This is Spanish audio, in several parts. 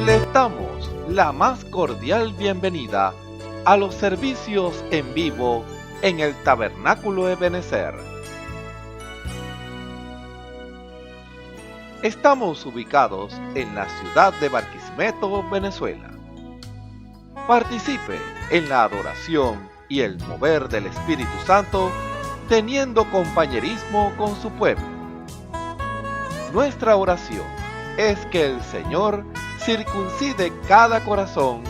Les damos la más cordial bienvenida a los servicios en vivo en el Tabernáculo Ebenezer. Estamos ubicados en la ciudad de Barquisimeto, Venezuela. Participe en la adoración y el mover del Espíritu Santo, teniendo compañerismo con su pueblo. Nuestra oración es que el Señor circuncide cada corazón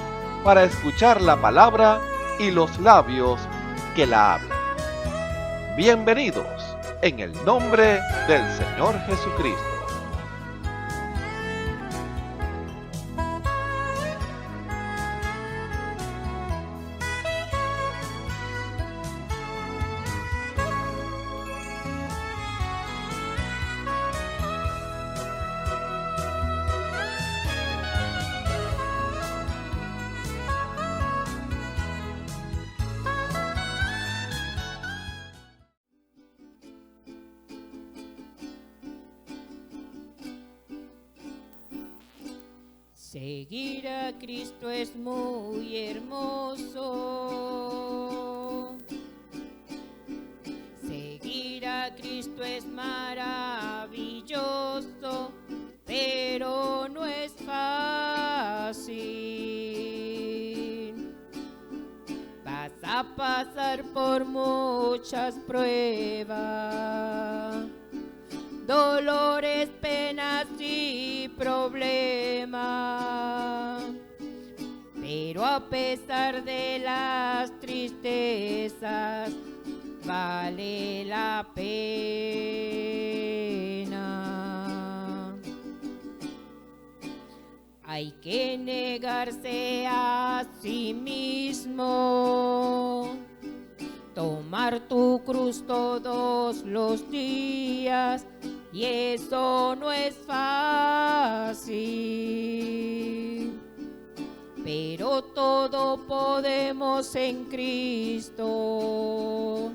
para escuchar la palabra y los labios que la hablan. Bienvenidos en el nombre del Señor Jesucristo. Seguir a Cristo es muy hermoso. Seguir a Cristo es maravilloso, pero no es fácil. Vas a pasar por muchas pruebas, dolores, penas y problemas, pero a pesar de las tristezas, vale la pena. Hay que negarse a sí mismo, tomar tu cruz todos los días, y eso no es fácil, pero todo podemos en Cristo.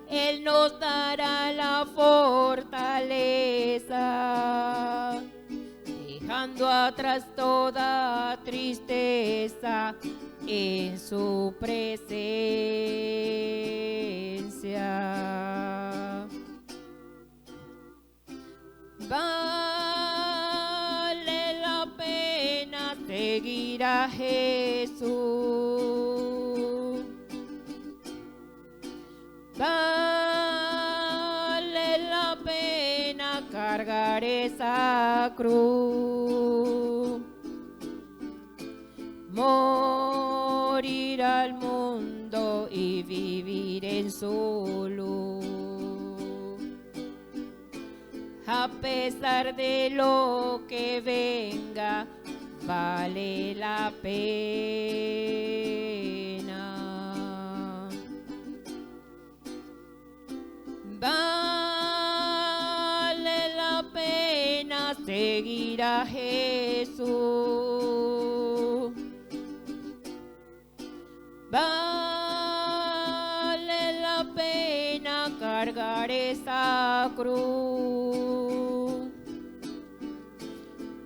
Él nos dará la fortaleza, dejando atrás toda tristeza en su presencia. Vale la pena seguir a Jesús. Vale la pena cargar esa cruz. Morir al mundo y vivir en su luz. A pesar de lo que venga, vale la pena. Vale la pena seguir a Jesús. Vale la pena cargar esa cruz.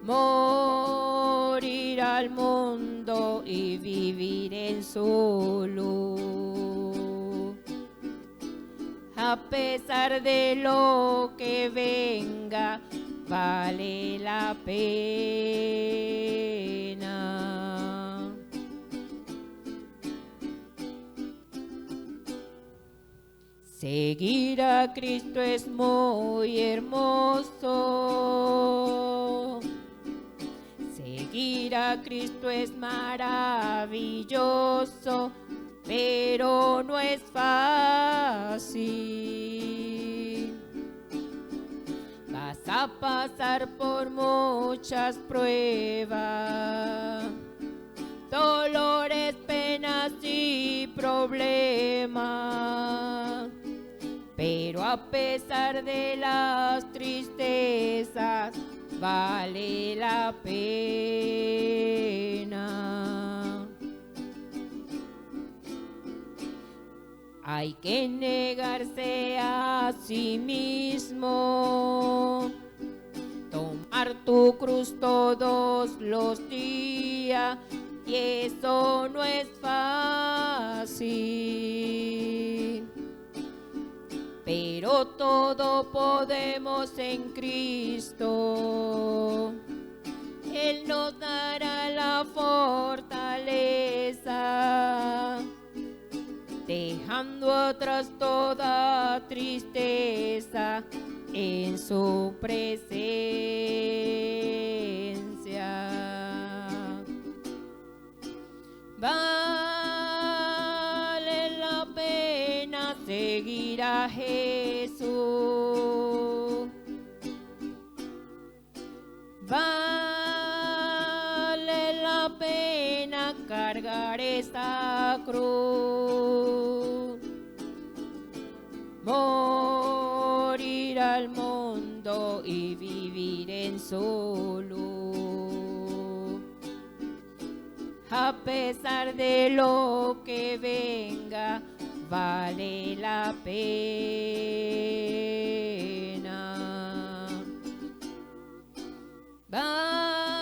Morir al mundo y vivir en su luz. A pesar de lo que venga, vale la pena. Seguir a Cristo es muy hermoso. Seguir a Cristo es maravilloso, pero no es fácil. Vas a pasar por muchas pruebas, dolores, penas y problemas, pero a pesar de las tristezas, vale la pena. Hay que negarse a sí mismo, tomar tu cruz todos los días y eso no es fácil. Pero todo podemos en Cristo. Él nos dará la fortaleza, dejando atrás toda tristeza en su presencia. Vale la pena seguir a Jesús. Vale la pena cargar esta cruz. Morir al mundo y vivir en su luz. A pesar de lo que venga, vale la pena. Vale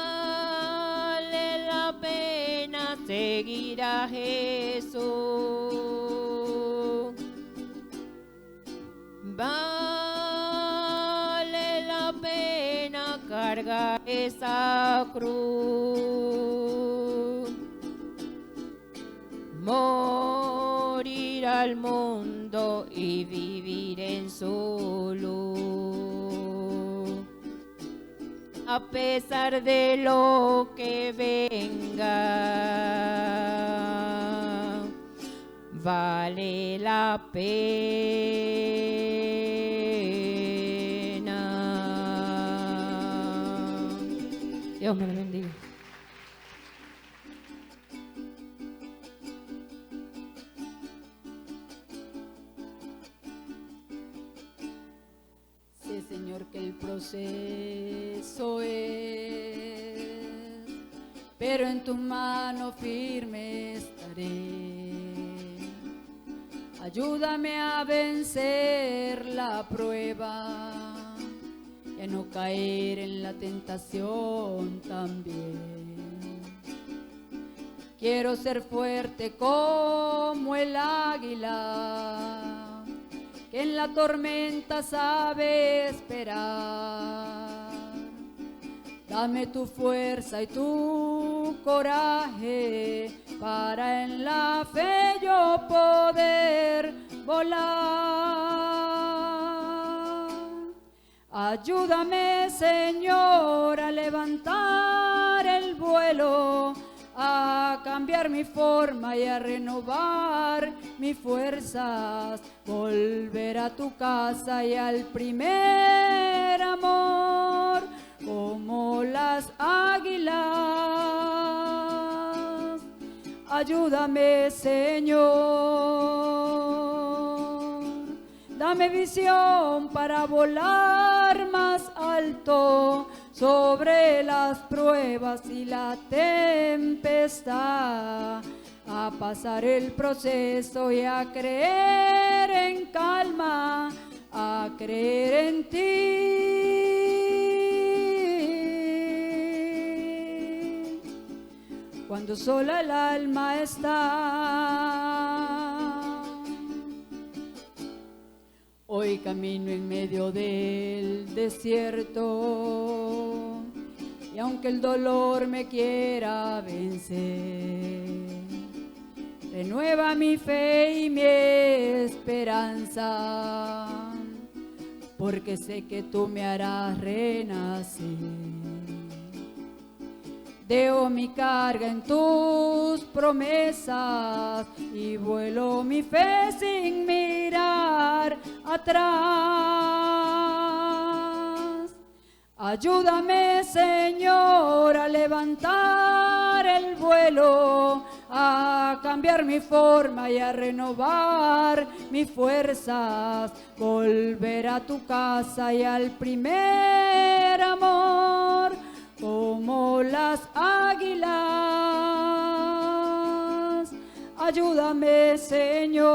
la pena seguir a Jesús. Vale la pena cargar esa cruz. Morir al mundo y vivir en su luz. A pesar de lo que venga, vale la pena. Dios me lo bendiga. Sé, Señor, que el proceso es, pero en tu mano firme estaré. Ayúdame a vencer la prueba y a no caer en la tentación también. Quiero ser fuerte como el águila, que en la tormenta sabe esperar. Dame tu fuerza y tu coraje para en la fe yo poder volar. Ayúdame, Señor, a levantar el vuelo, a cambiar mi forma y a renovar mis fuerzas, volver a tu casa y al primer amor, como las águilas. Ayúdame, Señor, dame visión para volar más alto sobre las pruebas y la tempestad, a pasar el proceso y a creer en calma, a creer en ti. Cuando sola el alma está, hoy camino en medio del desierto, y aunque el dolor me quiera vencer, renueva mi fe y mi esperanza, porque sé que tú me harás renacer. Dejo mi carga en tus promesas y vuelo mi fe sin mirar atrás. Ayúdame, Señor, a levantar el vuelo, a cambiar mi forma y a renovar mis fuerzas, volver a tu casa y al primer amor, como las águilas. Ayúdame, Señor,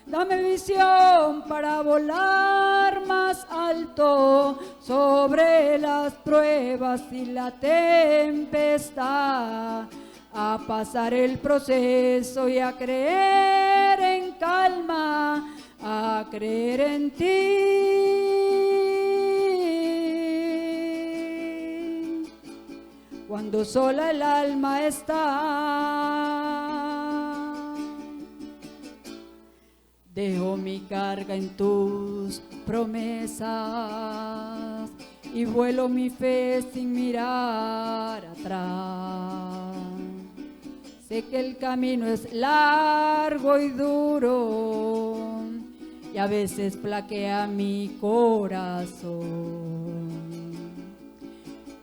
dame visión para volar más alto salto sobre las pruebas y la tempestad, a pasar el proceso y a creer en calma, a creer en ti. Cuando sola el alma está, dejo mi carga en tus promesas y vuelo mi fe sin mirar atrás. Sé que el camino es largo y duro y a veces flaquea mi corazón,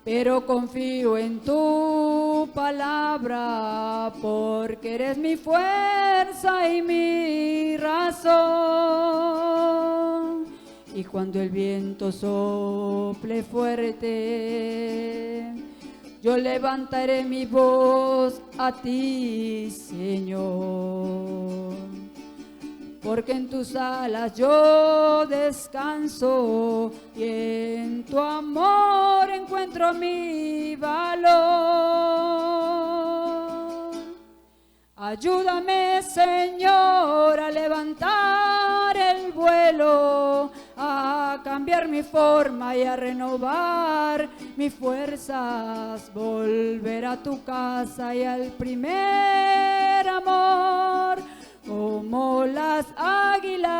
pero confío en tu palabra porque eres mi fuerza y mi razón. Y cuando el viento sople fuerte, yo levantaré mi voz a ti, Señor, porque en tus alas yo descanso y en tu amor encuentro mi valor. Ayúdame, Señor, a levantar el vuelo, a cambiar mi forma y a renovar mis fuerzas, volver a tu casa y al primer amor, como las águilas.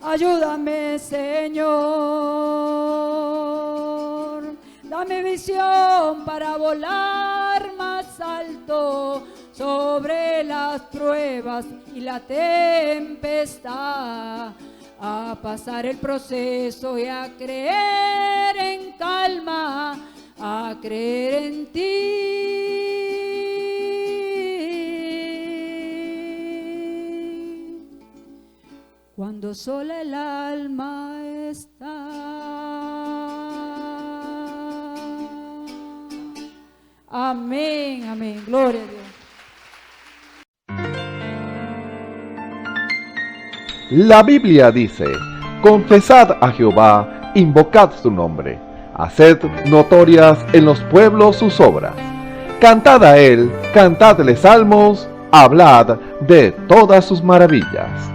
Ayúdame, Señor, dame visión para volar más alto sobre las pruebas y la tempestad, a pasar el proceso y a creer en calma, a creer en ti. Cuando sola el alma está. Amén, amén, gloria a Dios. La Biblia dice: confesad a Jehová, invocad su nombre, haced notorias en los pueblos sus obras, cantad a él, cantadle salmos, hablad de todas sus maravillas.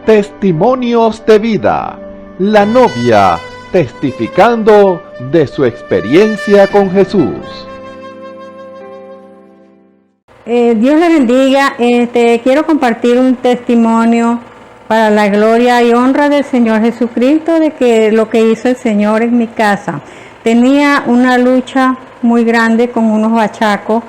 Testimonios de vida, la novia testificando de su experiencia con Jesús. Dios le bendiga. Quiero compartir un testimonio para la gloria y honra del Señor Jesucristo, de que lo que hizo el Señor en mi casa. Tenía una lucha muy grande con unos bachacos,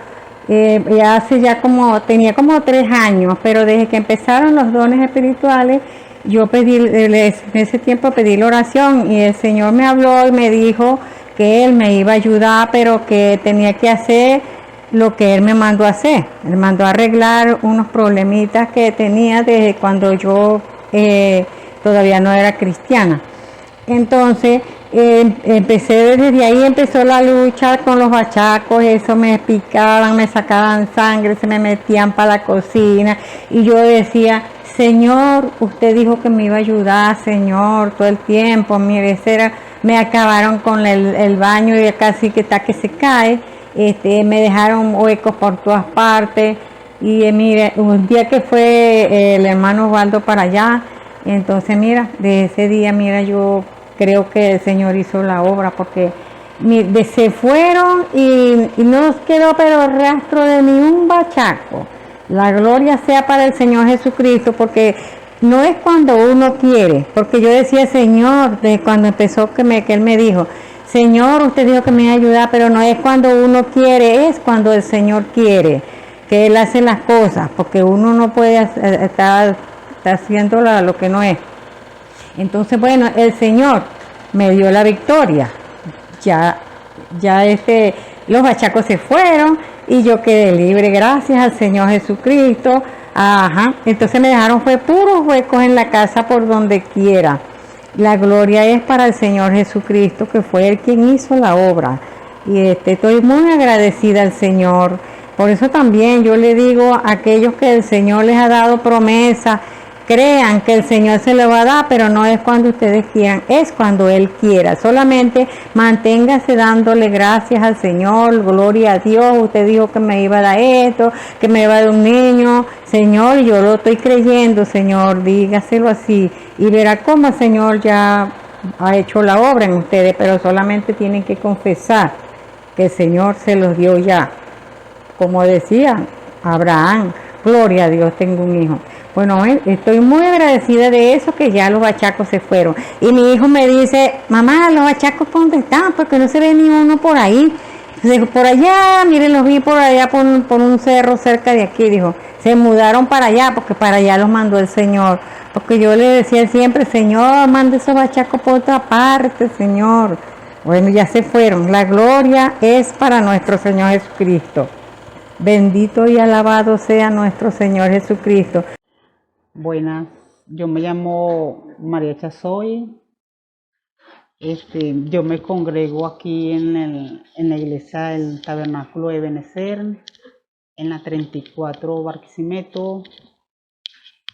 tenía como 3 años, pero desde que empezaron los dones espirituales, yo en ese tiempo pedí la oración y el Señor me habló y me dijo que Él me iba a ayudar, pero que tenía que hacer lo que Él me mandó a hacer. Me mandó a arreglar unos problemitas que tenía desde cuando yo todavía no era cristiana. Entonces desde ahí empezó la lucha con los bachacos. Eso me picaban, me sacaban sangre, se me metían para la cocina y yo decía: Señor, usted dijo que me iba a ayudar, Señor, todo el tiempo. Mire, me acabaron con el baño y casi que está que se cae. Me dejaron huecos por todas partes. Y mire, un día que fue el hermano Osvaldo para allá, entonces mira, de ese día, mira, yo creo que el Señor hizo la obra, porque se fueron y no nos quedó pero rastro de ni un bachaco. La gloria sea para el Señor Jesucristo, porque no es cuando uno quiere, porque yo decía: Señor, desde cuando empezó que Él me dijo: Señor, usted dijo que me iba a ayudar, pero no es cuando uno quiere, es cuando el Señor quiere, que Él hace las cosas, porque uno no puede estar haciendo lo que no es. Entonces, bueno, el Señor me dio la victoria. Ya los bachacos se fueron y yo quedé libre, gracias al Señor Jesucristo. Entonces me dejaron fue puros huecos en la casa por donde quiera. La gloria es para el Señor Jesucristo, que fue Él quien hizo la obra. Y estoy muy agradecida al Señor. Por eso también yo le digo a aquellos que el Señor les ha dado promesa, Crean que el Señor se lo va a dar, pero no es cuando ustedes quieran, es cuando Él quiera. Solamente manténgase dándole gracias al Señor, gloria a Dios. Usted dijo que me iba a dar esto, que me iba a dar un niño. Señor, yo lo estoy creyendo, Señor, dígaselo así. Y verá cómo el Señor ya ha hecho la obra en ustedes, pero solamente tienen que confesar que el Señor se los dio ya. Como decía Abraham, gloria a Dios, tengo un hijo. Bueno, estoy muy agradecida de eso, que ya los bachacos se fueron. Y mi hijo me dice, mamá, ¿los bachacos por dónde están? Porque no se ve ni uno por ahí. Digo, por allá, miren, los vi por allá, por un cerro cerca de aquí. Dijo, se mudaron para allá, porque para allá los mandó el Señor. Porque yo le decía siempre, Señor, mande esos bachacos por otra parte, Señor. Bueno, ya se fueron. La gloria es para nuestro Señor Jesucristo. Bendito y alabado sea nuestro Señor Jesucristo. Buenas, yo me llamo María Chazoy. Yo me congrego aquí en la iglesia del Tabernáculo de Benecer, en la 34 Barquisimeto.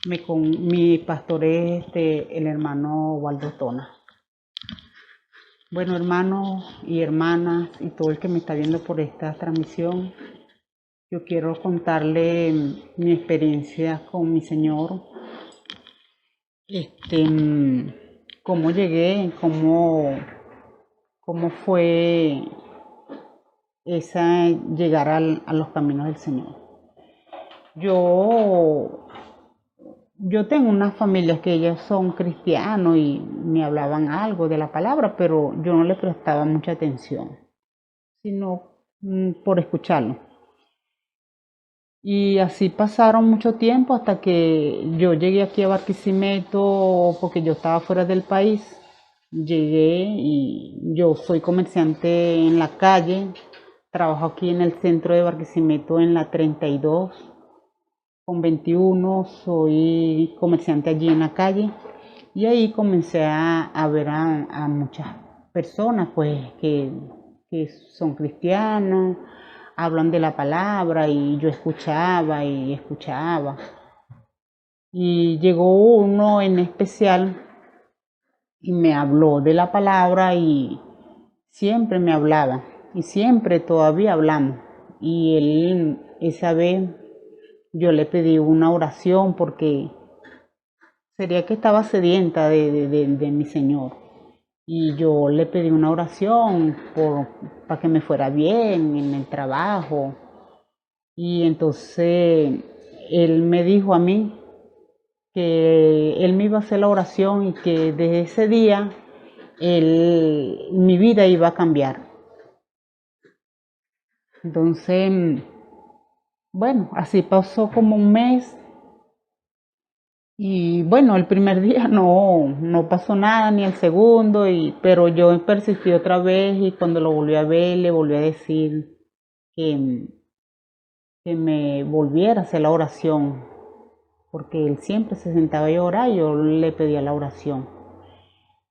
Mi pastor es el hermano Waldo Tona. Bueno, hermanos y hermanas y todo el que me está viendo por esta transmisión, yo quiero contarle mi experiencia con mi Señor. Cómo llegué, cómo fue esa llegar a los caminos del Señor. Yo tengo unas familias que ellas son cristianos y me hablaban algo de la palabra, pero yo no le prestaba mucha atención, sino por escucharlo. Y así pasaron mucho tiempo hasta que yo llegué aquí a Barquisimeto, porque yo estaba fuera del país. Llegué y yo soy comerciante en la calle, trabajo aquí en el centro de Barquisimeto en la 32 con 21, soy comerciante allí en la calle. Y ahí comencé a ver a muchas personas pues que son cristianos, hablan de la palabra y yo escuchaba y escuchaba. Y llegó uno en especial y me habló de la palabra y siempre me hablaba y siempre todavía hablamos. Y él, esa vez, yo le pedí una oración porque sería que estaba sedienta de mi Señor. Y yo le pedí una oración para que me fuera bien en el trabajo. Y entonces él me dijo a mí que él me iba a hacer la oración y que desde ese día mi vida iba a cambiar. Entonces, bueno, así pasó como un mes. Y bueno, el primer día no pasó nada, ni el segundo, pero yo persistí otra vez y cuando lo volví a ver, le volví a decir que me volviera a hacer la oración, porque él siempre se sentaba a orar y yo le pedía la oración.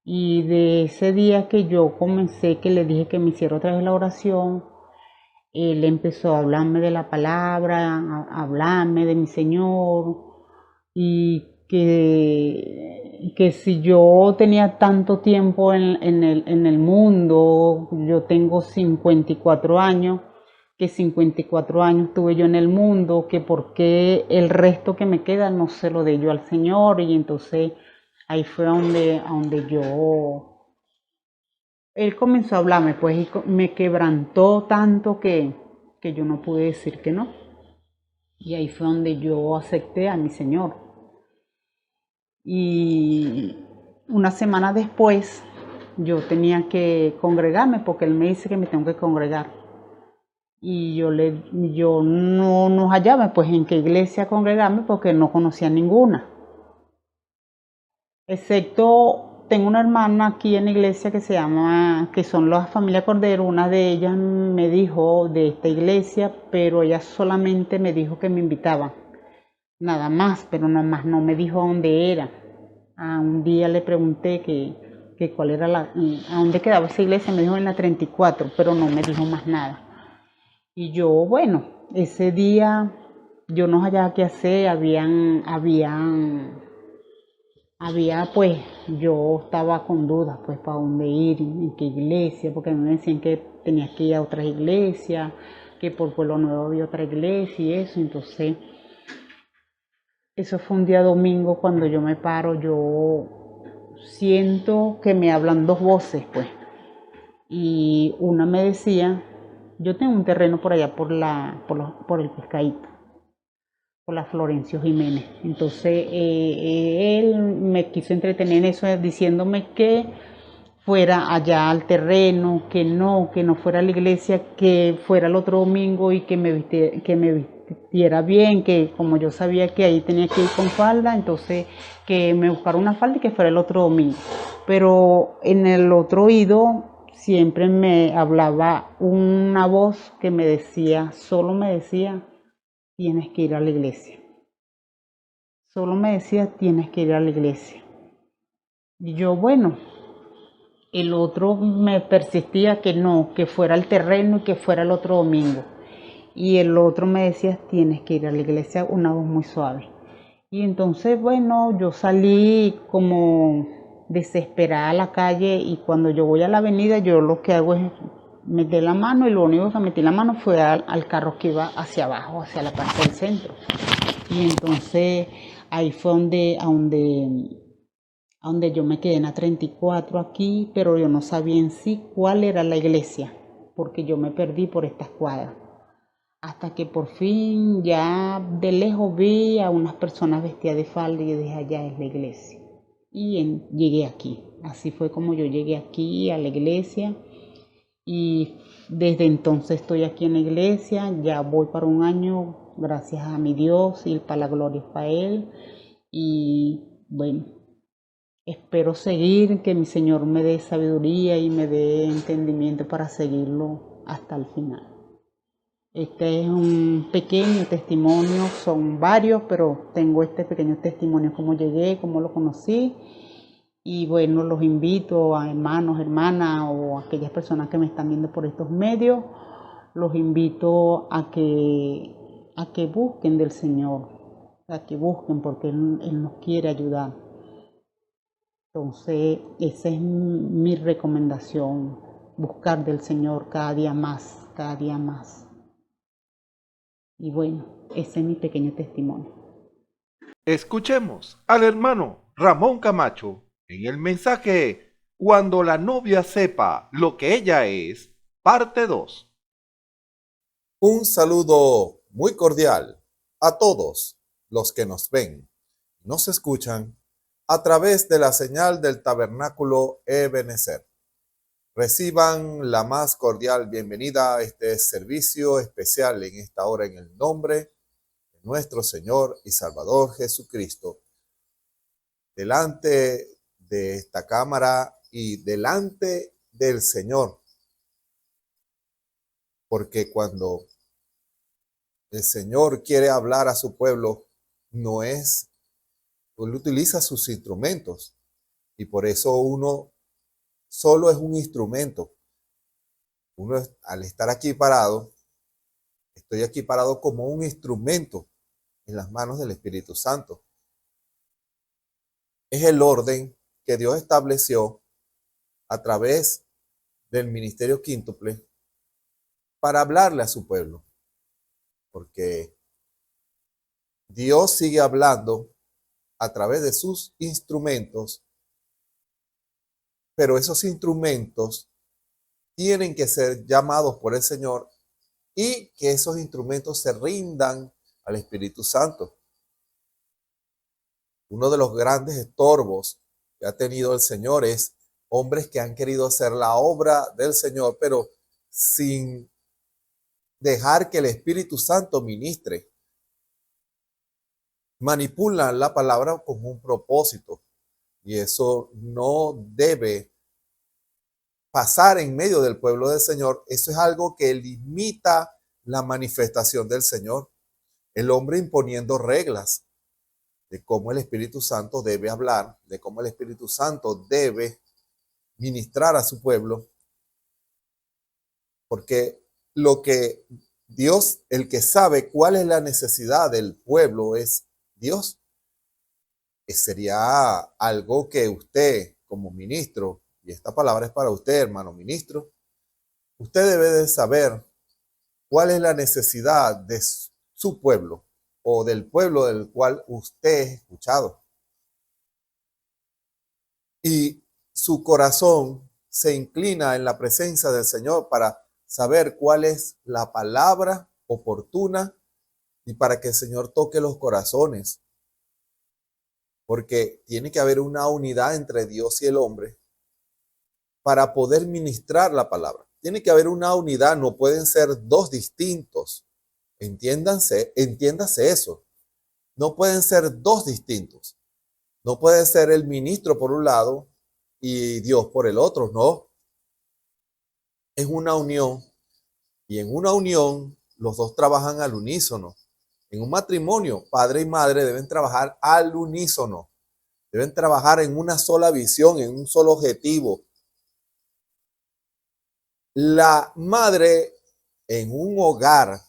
Y de ese día que yo comencé, que le dije que me hiciera otra vez la oración, él empezó a hablarme de la palabra, a hablarme de mi Señor, y que si yo tenía tanto tiempo en el mundo, yo tengo 54 años, que 54 años tuve yo en el mundo, que por qué el resto que me queda no se lo dé yo al Señor. Y entonces ahí fue donde él comenzó a hablarme, pues, y me quebrantó tanto que yo no pude decir que no. Y ahí fue donde yo acepté a mi Señor. Y una semana después yo tenía que congregarme porque él me dice que me tengo que congregar. Y yo no hallaba pues en qué iglesia congregarme porque no conocía ninguna. Excepto, tengo una hermana aquí en la iglesia que son las familias Cordero. Una de ellas me dijo de esta iglesia, pero ella solamente me dijo que me invitaba. Nada más, pero nomás no me dijo dónde era. Un día le pregunté que cuál era a dónde quedaba esa iglesia, me dijo en la 34, pero no me dijo más nada. Y yo, bueno, ese día yo no hallaba qué hacer, habían había pues, yo estaba con dudas pues para dónde ir, en qué iglesia, porque a mí me decían que tenía que ir a otras iglesias, que por Pueblo Nuevo había otra iglesia y eso. Entonces eso fue un día domingo cuando yo me paro, yo siento que me hablan dos voces pues, y una me decía, yo tengo un terreno por allá por el Pescadito, por la Florencio Jiménez. Entonces él me quiso entretener en eso, diciéndome que fuera allá al terreno, que no fuera a la iglesia, que fuera el otro domingo y que me vistiera bien, que como yo sabía que ahí tenía que ir con falda, entonces que me buscara una falda y que fuera el otro domingo. Pero en el otro oído siempre me hablaba una voz que me decía, solo me decía, tienes que ir a la iglesia. Solo me decía, tienes que ir a la iglesia. Y yo, bueno, el otro me persistía que no, que fuera al terreno y que fuera el otro domingo. Y el otro me decía, tienes que ir a la iglesia, una voz muy suave. Y entonces, bueno, yo salí como desesperada a la calle, y cuando yo voy a la avenida, yo lo que hago es meter la mano, y lo único que metí la mano fue al carro que iba hacia abajo, hacia la parte del centro. Y entonces ahí fue a donde yo me quedé en la 34 aquí, pero yo no sabía en sí cuál era la iglesia, porque yo me perdí por estas cuadras. Hasta que por fin ya de lejos vi a unas personas vestidas de falda y yo dije, allá es la iglesia. Y llegué aquí. Así fue como yo llegué aquí a la iglesia, y desde entonces estoy aquí en la iglesia. Ya voy para un año, gracias a mi Dios, y para la gloria para Él. Y bueno, espero seguir, que mi Señor me dé sabiduría y me dé entendimiento para seguirlo hasta el final. Este es un pequeño testimonio, son varios, pero tengo este pequeño testimonio, cómo llegué, cómo lo conocí. Y bueno, los invito a hermanos, hermanas o a aquellas personas que me están viendo por estos medios, los invito a que busquen del Señor, a que busquen, porque Él nos quiere ayudar. Entonces, esa es mi recomendación, buscar del Señor cada día más, cada día más. Y bueno, ese es mi pequeño testimonio. Escuchemos al hermano Ramón Camacho en el mensaje Cuando la novia sepa lo que ella es, parte 2. Un saludo muy cordial a todos los que nos ven, nos escuchan a través de la señal del Tabernáculo Ebenezer. Reciban la más cordial bienvenida a este servicio especial en esta hora en el nombre de nuestro Señor y Salvador Jesucristo. Delante de esta cámara y delante del Señor, porque cuando el Señor quiere hablar a su pueblo, no es, Él utiliza sus instrumentos, y por eso uno solo es un instrumento. Uno, al estar aquí parado, estoy aquí parado como un instrumento en las manos del Espíritu Santo. Es el orden que Dios estableció a través del ministerio quíntuple para hablarle a su pueblo, porque Dios sigue hablando a través de sus instrumentos, pero esos instrumentos tienen que ser llamados por el Señor, y que esos instrumentos se rindan al Espíritu Santo. Uno de los grandes estorbos que ha tenido el Señor es hombres que han querido hacer la obra del Señor, pero sin dejar que el Espíritu Santo ministre. Manipulan la palabra con un propósito, y eso no debe pasar en medio del pueblo del Señor. Eso es algo que limita la manifestación del Señor. El hombre imponiendo reglas de cómo el Espíritu Santo debe hablar, de cómo el Espíritu Santo debe ministrar a su pueblo, porque lo que Dios, el que sabe cuál es la necesidad del pueblo, es Dios. sería algo que usted como ministro, y esta palabra es para usted, hermano ministro, usted debe de saber cuál es la necesidad de su pueblo o del pueblo del cual usted es escuchado. Y su corazón se inclina en la presencia del Señor para saber cuál es la palabra oportuna y para que el Señor toque los corazones. Porque tiene que haber una unidad entre Dios y el hombre para poder ministrar la palabra. Tiene que haber una unidad, no pueden ser dos distintos. Entiéndase eso. No pueden ser dos distintos. No puede ser el ministro por un lado y Dios por el otro, no. Es una unión y en una unión los dos trabajan al unísono. En un matrimonio, padre y madre deben trabajar al unísono. Deben trabajar en una sola visión, en un solo objetivo. La madre en un hogar,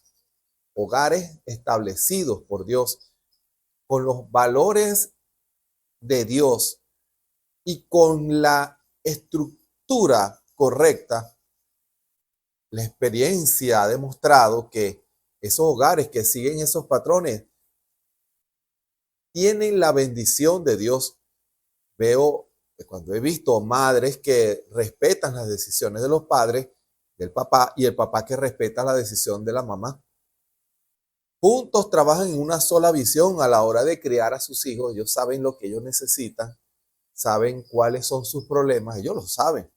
hogares establecidos por Dios, con los valores de Dios y con la estructura correcta, la experiencia ha demostrado que esos hogares que siguen esos patrones tienen la bendición de Dios. Veo que cuando he visto madres que respetan las decisiones de los padres, del papá, y el papá que respeta la decisión de la mamá. Juntos trabajan en una sola visión a la hora de criar a sus hijos. Ellos saben lo que ellos necesitan, saben cuáles son sus problemas, ellos lo saben.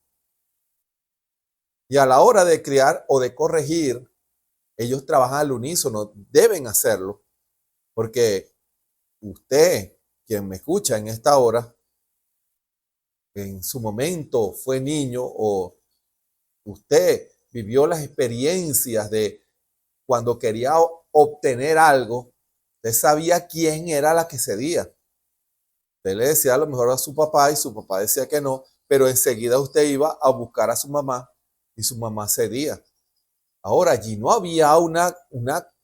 Y a la hora de criar o de corregir, ellos trabajan al unísono, deben hacerlo, porque usted, quien me escucha en esta hora, en su momento fue niño o usted vivió las experiencias de cuando quería obtener algo, usted sabía quién era la que cedía. Usted le decía a lo mejor a su papá y su papá decía que no, pero enseguida usted iba a buscar a su mamá y su mamá cedía. Ahora, allí no había una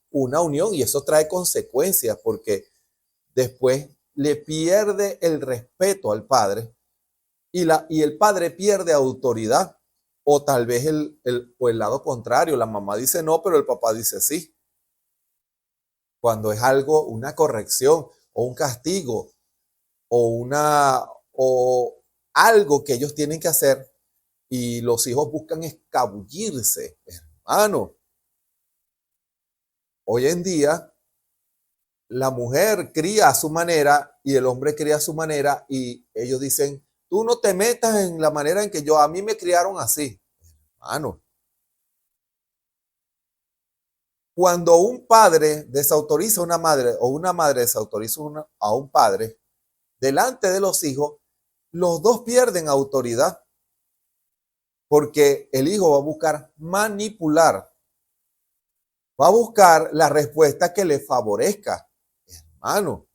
unión y eso trae consecuencias porque después le pierde el respeto al padre y el padre pierde autoridad. O tal vez el lado contrario, la mamá dice no, pero el papá dice sí. Cuando es algo, una corrección o un castigo o algo que ellos tienen que hacer y los hijos buscan escabullirse, hermano. Hoy en día, la mujer cría a su manera y el hombre cría a su manera y ellos dicen, tú no te metas en la manera en que a mí me criaron así. Hermano, cuando un padre desautoriza a una madre o una madre desautoriza a un padre, delante de los hijos, los dos pierden autoridad. Porque el hijo va a buscar manipular, va a buscar la respuesta que le favorezca, hermano.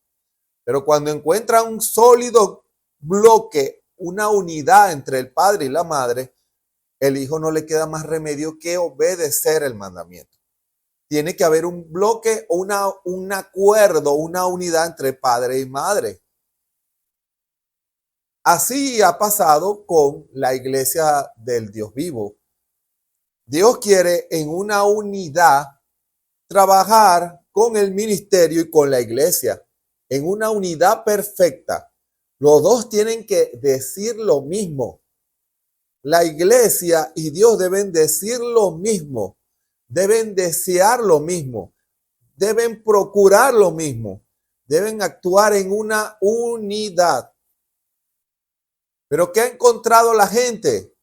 Pero cuando encuentra un sólido bloque, una unidad entre el padre y la madre, el hijo no le queda más remedio que obedecer el mandamiento. Tiene que haber un bloque o un acuerdo, una unidad entre padre y madre. Así ha pasado con la iglesia del Dios vivo. Dios quiere en una unidad trabajar con el ministerio y con la iglesia, en una unidad perfecta. Los dos tienen que decir lo mismo. La iglesia y Dios deben decir lo mismo, deben desear lo mismo, deben procurar lo mismo, deben actuar en una unidad. Pero ¿qué ha encontrado la gente?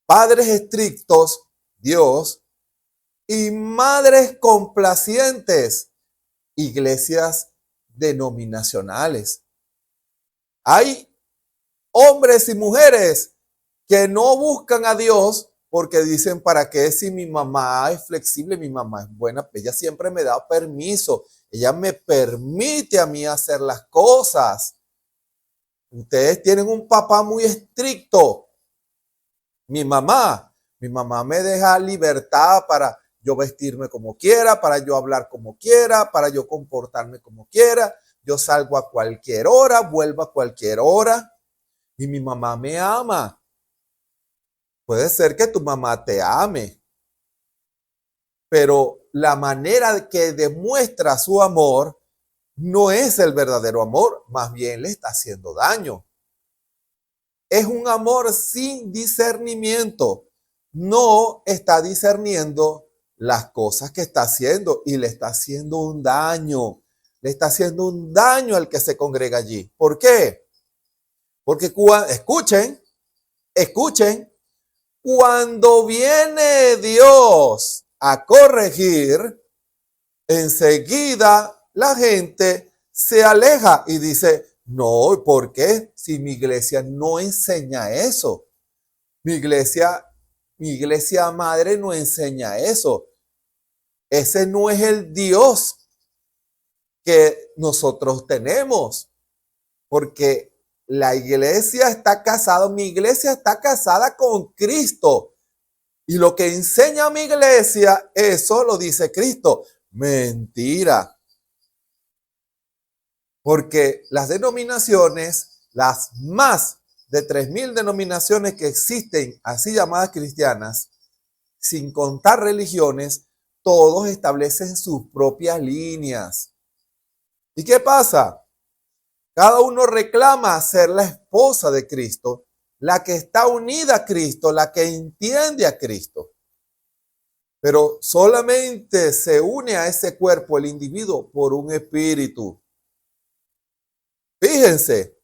Padres estrictos, Dios, y madres complacientes, iglesias denominacionales. Hay hombres y mujeres que no buscan a Dios porque dicen, ¿para qué si mi mamá es flexible, mi mamá es buena? Ella siempre me da permiso, ella me permite a mí hacer las cosas. Ustedes tienen un papá muy estricto. Mi mamá me deja libertad para yo vestirme como quiera, para yo hablar como quiera, para yo comportarme como quiera. yo salgo a cualquier hora, vuelvo a cualquier hora y mi mamá me ama. Puede ser que tu mamá te ame, pero la manera que demuestra su amor no es el verdadero amor, más bien le está haciendo daño. Es un amor sin discernimiento. No está discerniendo las cosas que está haciendo y le está haciendo un daño. Le está haciendo un daño al que se congrega allí. ¿Por qué? Porque escuchen, cuando viene Dios a corregir, enseguida la gente se aleja y dice, no, ¿por qué? Si mi iglesia no enseña eso. Mi iglesia madre no enseña eso. Ese no es el Dios que nosotros tenemos. Porque la iglesia está casada, mi iglesia está casada con Cristo. Y lo que enseña mi iglesia, eso lo dice Cristo. Mentira. Porque las denominaciones, las más de 3,000 denominaciones que existen, así llamadas cristianas, sin contar religiones, todos establecen sus propias líneas. ¿Y qué pasa? Cada uno reclama ser la esposa de Cristo, la que está unida a Cristo, la que entiende a Cristo. Pero solamente se une a ese cuerpo el individuo por un espíritu. Fíjense,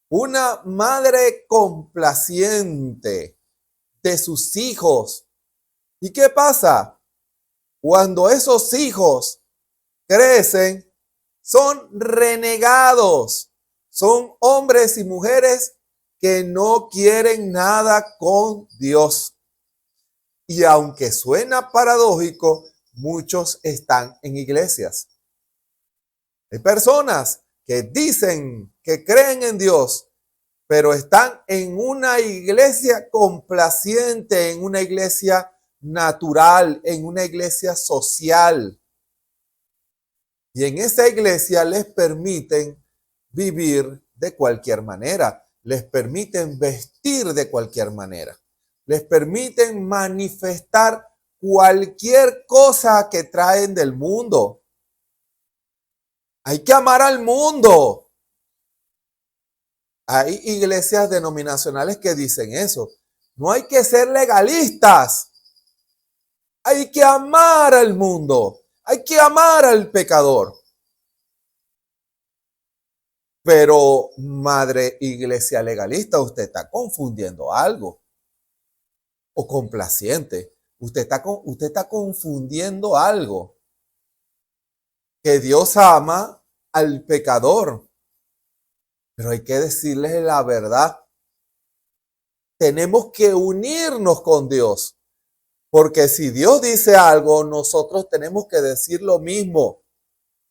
una madre complaciente de sus hijos. ¿Y qué pasa? Cuando esos hijos crecen, son renegados. Son hombres y mujeres que no quieren nada con Dios. Y aunque suena paradójico, muchos están en iglesias. Hay personas que dicen que creen en Dios, pero están en una iglesia complaciente, en una iglesia natural, en una iglesia social. Y en esa iglesia les permiten vivir de cualquier manera, les permiten vestir de cualquier manera, les permiten manifestar cualquier cosa que traen del mundo. Hay que amar al mundo. Hay iglesias denominacionales que dicen eso. No hay que ser legalistas. Hay que amar al mundo. Hay que amar al pecador. Pero, madre iglesia legalista, usted está confundiendo algo. O complaciente. Usted está confundiendo algo. Que Dios ama al pecador. Pero hay que decirles la verdad. Tenemos que unirnos con Dios. Porque si Dios dice algo, nosotros tenemos que decir lo mismo.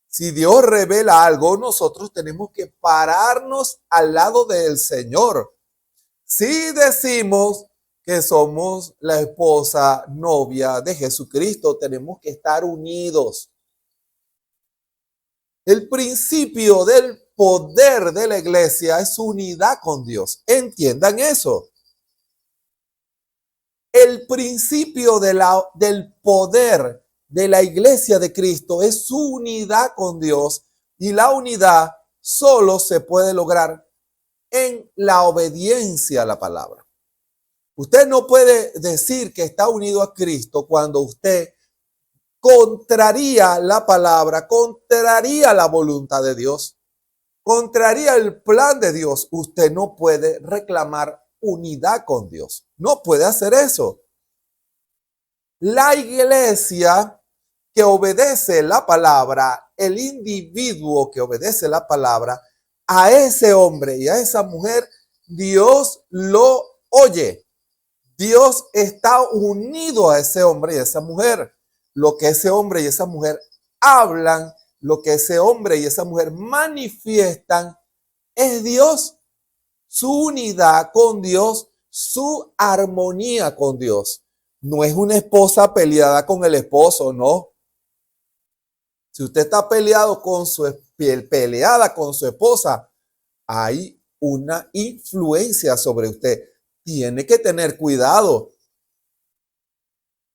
Si Dios revela algo, nosotros tenemos que pararnos al lado del Señor. Si decimos que somos la esposa, novia de Jesucristo, tenemos que estar unidos. El principio del poder de la iglesia es su unidad con Dios. Entiendan eso. El principio del poder de la iglesia de Cristo es su unidad con Dios, y la unidad solo se puede lograr en la obediencia a la palabra. Usted no puede decir que está unido a Cristo cuando usted contraría la palabra, contraría la voluntad de Dios, contraría el plan de Dios. Usted no puede reclamar unidad con Dios. No puede hacer eso. La iglesia que obedece la palabra, el individuo que obedece la palabra, a ese hombre y a esa mujer, Dios lo oye. Dios está unido a ese hombre y a esa mujer. Lo que ese hombre y esa mujer hablan, lo que ese hombre y esa mujer manifiestan, es Dios. Su unidad con Dios, su armonía con Dios. No es una esposa peleada con el esposo, no. Si usted está peleado con su peleada con su esposa, hay una influencia sobre usted. Tiene que tener cuidado.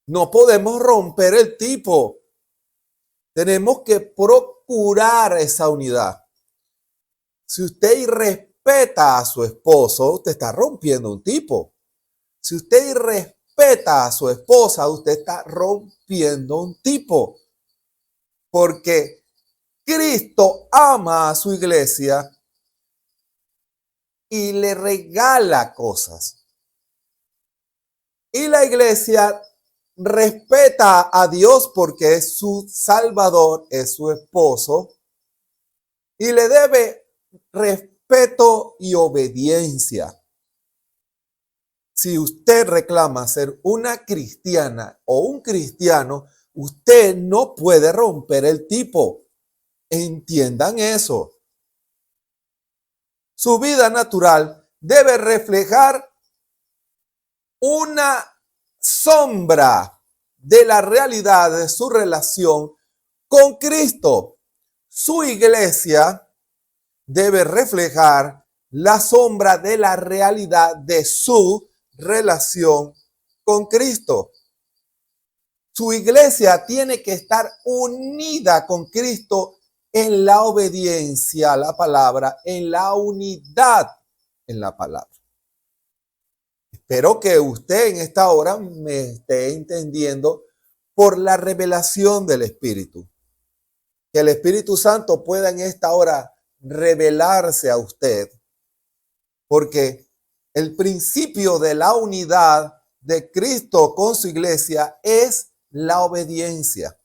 No podemos romper el tipo. Tenemos que procurar esa unidad. Si usted irrespeta a su esposo, usted está rompiendo un tipo. Si usted irrespeta a su esposa, usted está rompiendo un tipo. Porque Cristo ama a su iglesia y le regala cosas. Y la iglesia respeta a Dios porque es su Salvador, es su esposo, y le debe respeto y obediencia. Si usted reclama ser una cristiana o un cristiano, usted no puede romper el tipo. Entiendan eso. Su vida natural debe reflejar una sombra de la realidad de su relación con Cristo. Su iglesia debe reflejar la sombra de la realidad de su relación con Cristo. Su iglesia tiene que estar unida con Cristo en la obediencia a la palabra, en la unidad en la palabra. Espero que usted en esta hora me esté entendiendo por la revelación del Espíritu. Que el Espíritu Santo pueda en esta hora revelarse a usted. Porque el principio de la unidad de Cristo con su iglesia es la obediencia.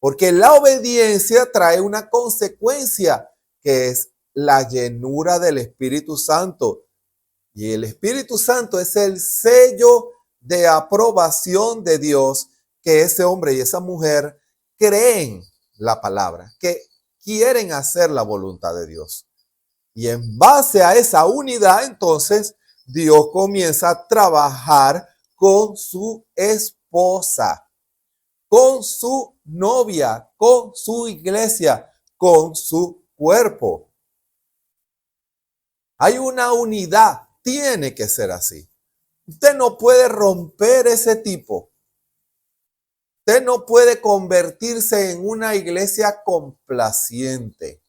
Porque la obediencia trae una consecuencia que es la llenura del Espíritu Santo. Y el Espíritu Santo es el sello de aprobación de Dios que ese hombre y esa mujer creen la palabra, que quieren hacer la voluntad de Dios. Y en base a esa unidad, entonces, Dios comienza a trabajar con su esposa, con su novia, con su iglesia, con su cuerpo. Hay una unidad. Tiene que ser así. Usted no puede romper ese tipo. Usted no puede convertirse en una iglesia complaciente.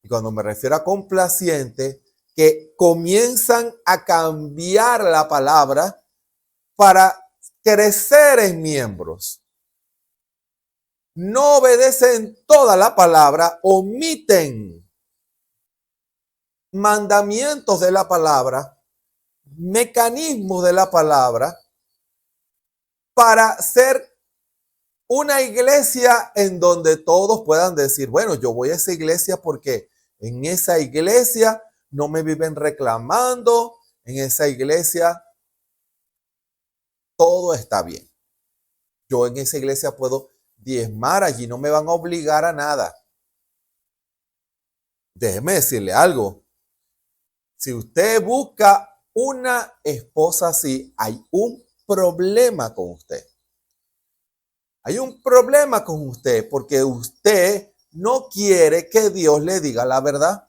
Y cuando me refiero a complaciente, que comienzan a cambiar la palabra para crecer en miembros. No obedecen toda la palabra, omiten mandamientos de la palabra, mecanismos de la palabra, para ser una iglesia en donde todos puedan decir, bueno, yo voy a esa iglesia porque en esa iglesia no me viven reclamando, en esa iglesia todo está bien. Yo en esa iglesia puedo diezmar, allí no me van a obligar a nada. Déjeme decirle algo. Si usted busca una esposa así, hay un problema con usted. Hay un problema con usted porque usted no quiere que Dios le diga la verdad.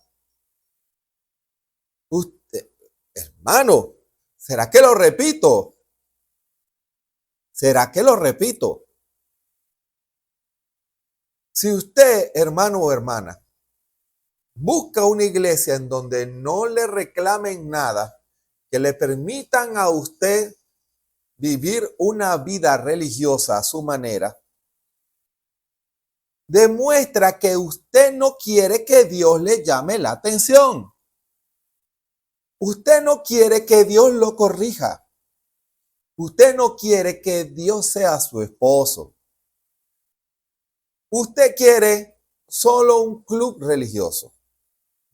Usted, hermano, ¿será que lo repito? ¿Será que lo repito? Si usted, hermano o hermana, busca una iglesia en donde no le reclamen nada, que le permitan a usted vivir una vida religiosa a su manera, demuestra que usted no quiere que Dios le llame la atención. Usted no quiere que Dios lo corrija. Usted no quiere que Dios sea su esposo. Usted quiere solo un club religioso.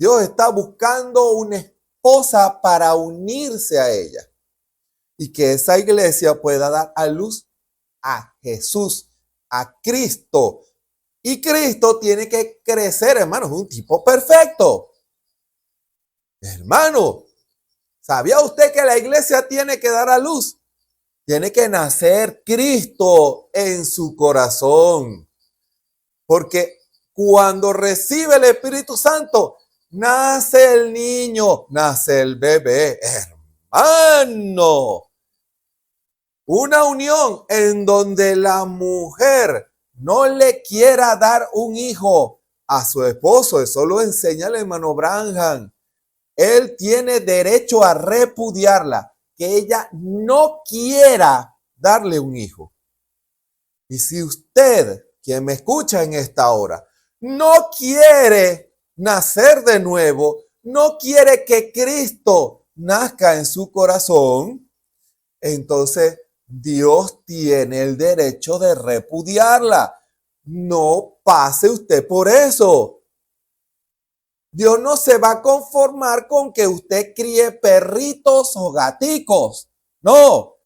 Dios está buscando una esposa para unirse a ella y que esa iglesia pueda dar a luz a Jesús, a Cristo. Y Cristo tiene que crecer, hermano, es un tipo perfecto. Hermano, ¿sabía usted que la iglesia tiene que dar a luz? Tiene que nacer Cristo en su corazón. Porque cuando recibe el Espíritu Santo, nace el niño, nace el bebé. Hermano, una unión en donde la mujer no le quiera dar un hijo a su esposo. Eso lo enseña el hermano Branham. Él tiene derecho a repudiarla, que ella no quiera darle un hijo. Y si usted, quien me escucha en esta hora, no quiere nacer de nuevo, no quiere que Cristo nazca en su corazón, entonces Dios tiene el derecho de repudiarla. No pase usted por eso. Dios no se va a conformar con que usted críe perritos o gaticos. No,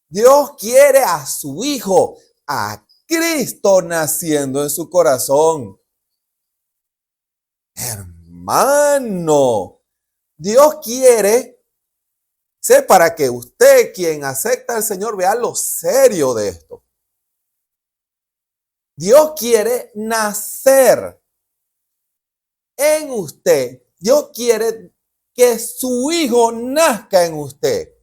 Dios quiere a su hijo, a Cristo naciendo en su corazón. Hermano, Dios quiere, para que usted, quien acepta al Señor, vea lo serio de esto. Dios quiere nacer en usted. Dios quiere que su hijo nazca en usted.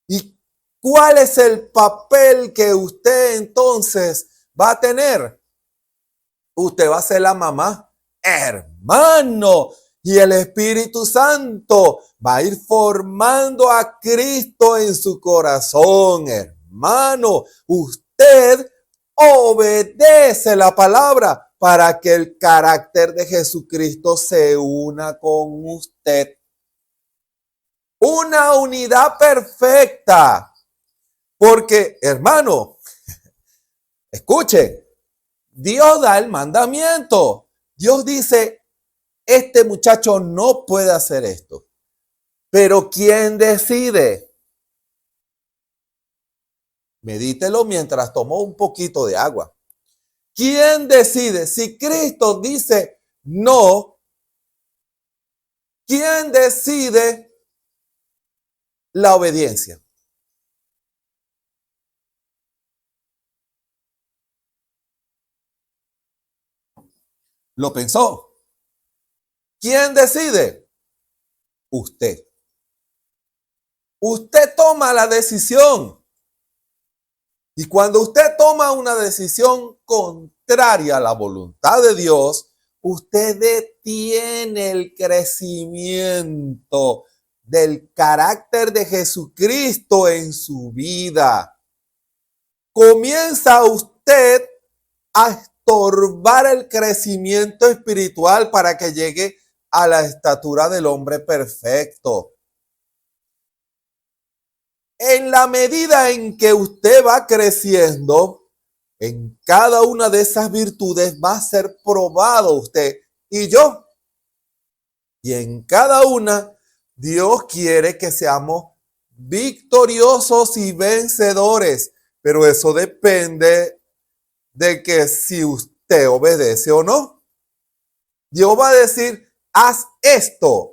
¿Y cuál es el papel que usted entonces va a tener? Usted va a ser la mamá, hermano, y el Espíritu Santo va a ir formando a Cristo en su corazón, hermano. Usted obedece la palabra para que el carácter de Jesucristo se una con usted. Una unidad perfecta. Porque, hermano, escuche, Dios da el mandamiento. Dios dice, este muchacho no puede hacer esto. Pero ¿quién decide? Medítelo mientras tomo un poquito de agua. ¿Quién decide? Si Cristo dice no, ¿quién decide la obediencia? ¿Lo pensó? ¿Quién decide? Usted. Usted toma la decisión. Y cuando usted toma una decisión contraria a la voluntad de Dios, usted detiene el crecimiento del carácter de Jesucristo en su vida. Comienza usted a estorbar el crecimiento espiritual para que llegue a la estatura del hombre perfecto. En la medida en que usted va creciendo, en cada una de esas virtudes va a ser probado usted y yo. Y en cada una, Dios quiere que seamos victoriosos y vencedores. Pero eso depende de que si usted obedece o no. Dios va a decir, haz esto.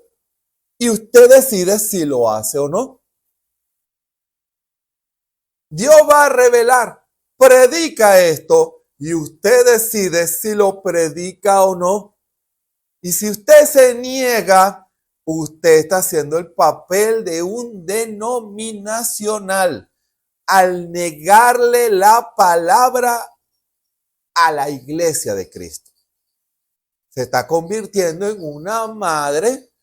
Y usted decide si lo hace o no. Dios va a revelar, predica esto y usted decide si lo predica o no. Y si usted se niega, usted está haciendo el papel de un denominacional al negarle la palabra a la iglesia de Cristo. Se está convirtiendo en una madre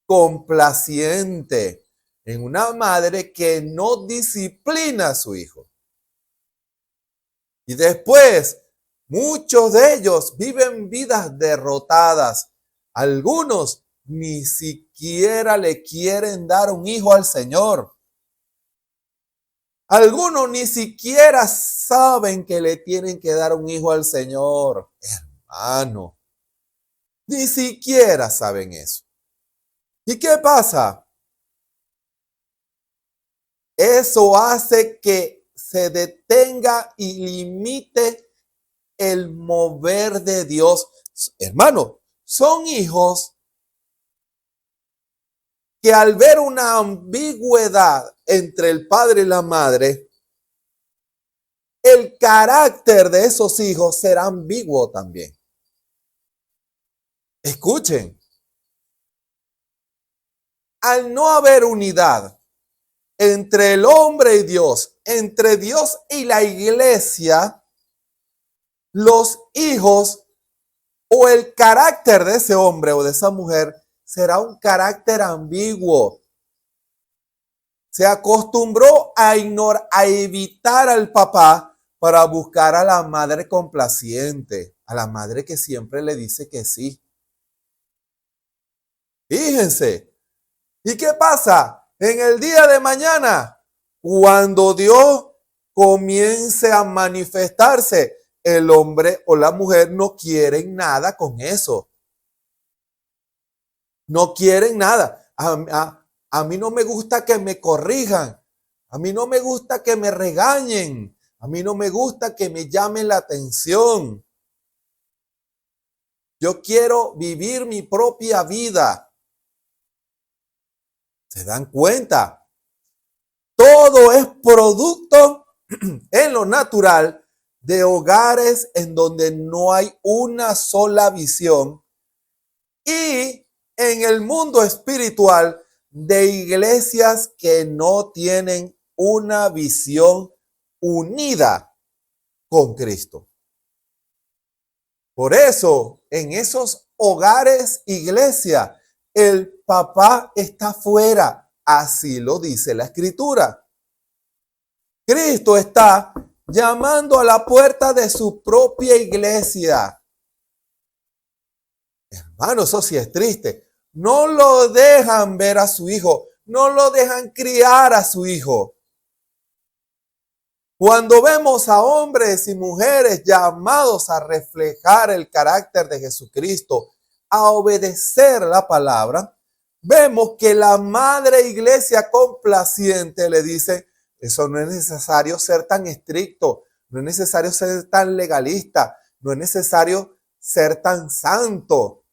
complaciente, en una madre que no disciplina a su hijo. Y después, muchos de ellos viven vidas derrotadas. Algunos ni siquiera le quieren dar un hijo al Señor. Algunos ni siquiera saben que le tienen que dar un hijo al Señor. Hermano, ni siquiera saben eso. ¿Y qué pasa? Eso hace que se detenga y limite el mover de Dios. Hermano, son hijos que al ver una ambigüedad entre el padre y la madre, el carácter de esos hijos será ambiguo también. Escuchen, al no haber unidad entre el hombre y Dios, entre Dios y la iglesia, los hijos o el carácter de ese hombre o de esa mujer será un carácter ambiguo. Se acostumbró a evitar al papá para buscar a la madre complaciente, a la madre que siempre le dice que sí. Fíjense. ¿Y qué pasa? En el día de mañana, cuando Dios comience a manifestarse, el hombre o la mujer no quieren nada con eso. No quieren nada. A mí no me gusta que me corrijan. A mí no me gusta que me regañen. A mí no me gusta que me llamen la atención. Yo quiero vivir mi propia vida. ¿Se dan cuenta? Todo es producto en lo natural de hogares en donde no hay una sola visión y en el mundo espiritual de iglesias que no tienen una visión unida con Cristo. Por eso, en esos hogares, iglesia, el papá está fuera. Así lo dice la Escritura. Cristo está llamando a la puerta de su propia iglesia. Hermano, eso sí es triste. No lo dejan ver a su hijo. No lo dejan criar a su hijo. Cuando vemos a hombres y mujeres llamados a reflejar el carácter de Jesucristo, a obedecer la palabra, vemos que la madre iglesia complaciente le dice, eso no es necesario ser tan estricto, no es necesario ser tan legalista, no es necesario ser tan santo.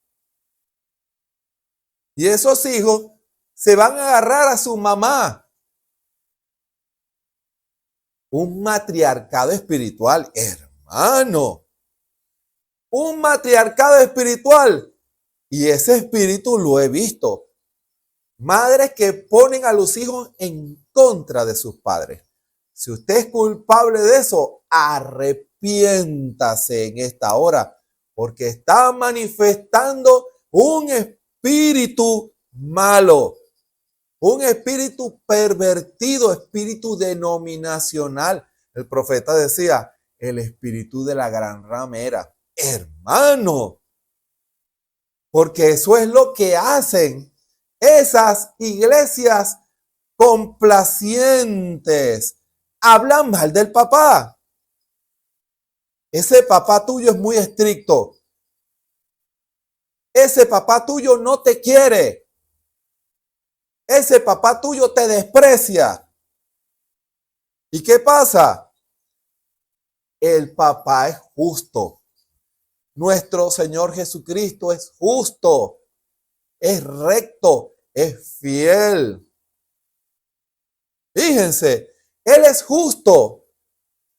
Y esos hijos se van a agarrar a su mamá. Un matriarcado espiritual, hermano. Un matriarcado espiritual. Y ese espíritu lo he visto. Madres que ponen a los hijos en contra de sus padres. Si usted es culpable de eso, arrepiéntase en esta hora, porque está manifestando un espíritu malo, un espíritu pervertido, espíritu denominacional. El profeta decía, el espíritu de la gran ramera. Hermano, porque eso es lo que hacen esas iglesias complacientes. Hablan mal del papá. Ese papá tuyo es muy estricto. Ese papá tuyo no te quiere. Ese papá tuyo te desprecia. ¿Y qué pasa? El papá es justo. Nuestro Señor Jesucristo es justo, es recto, es fiel. Fíjense, Él es justo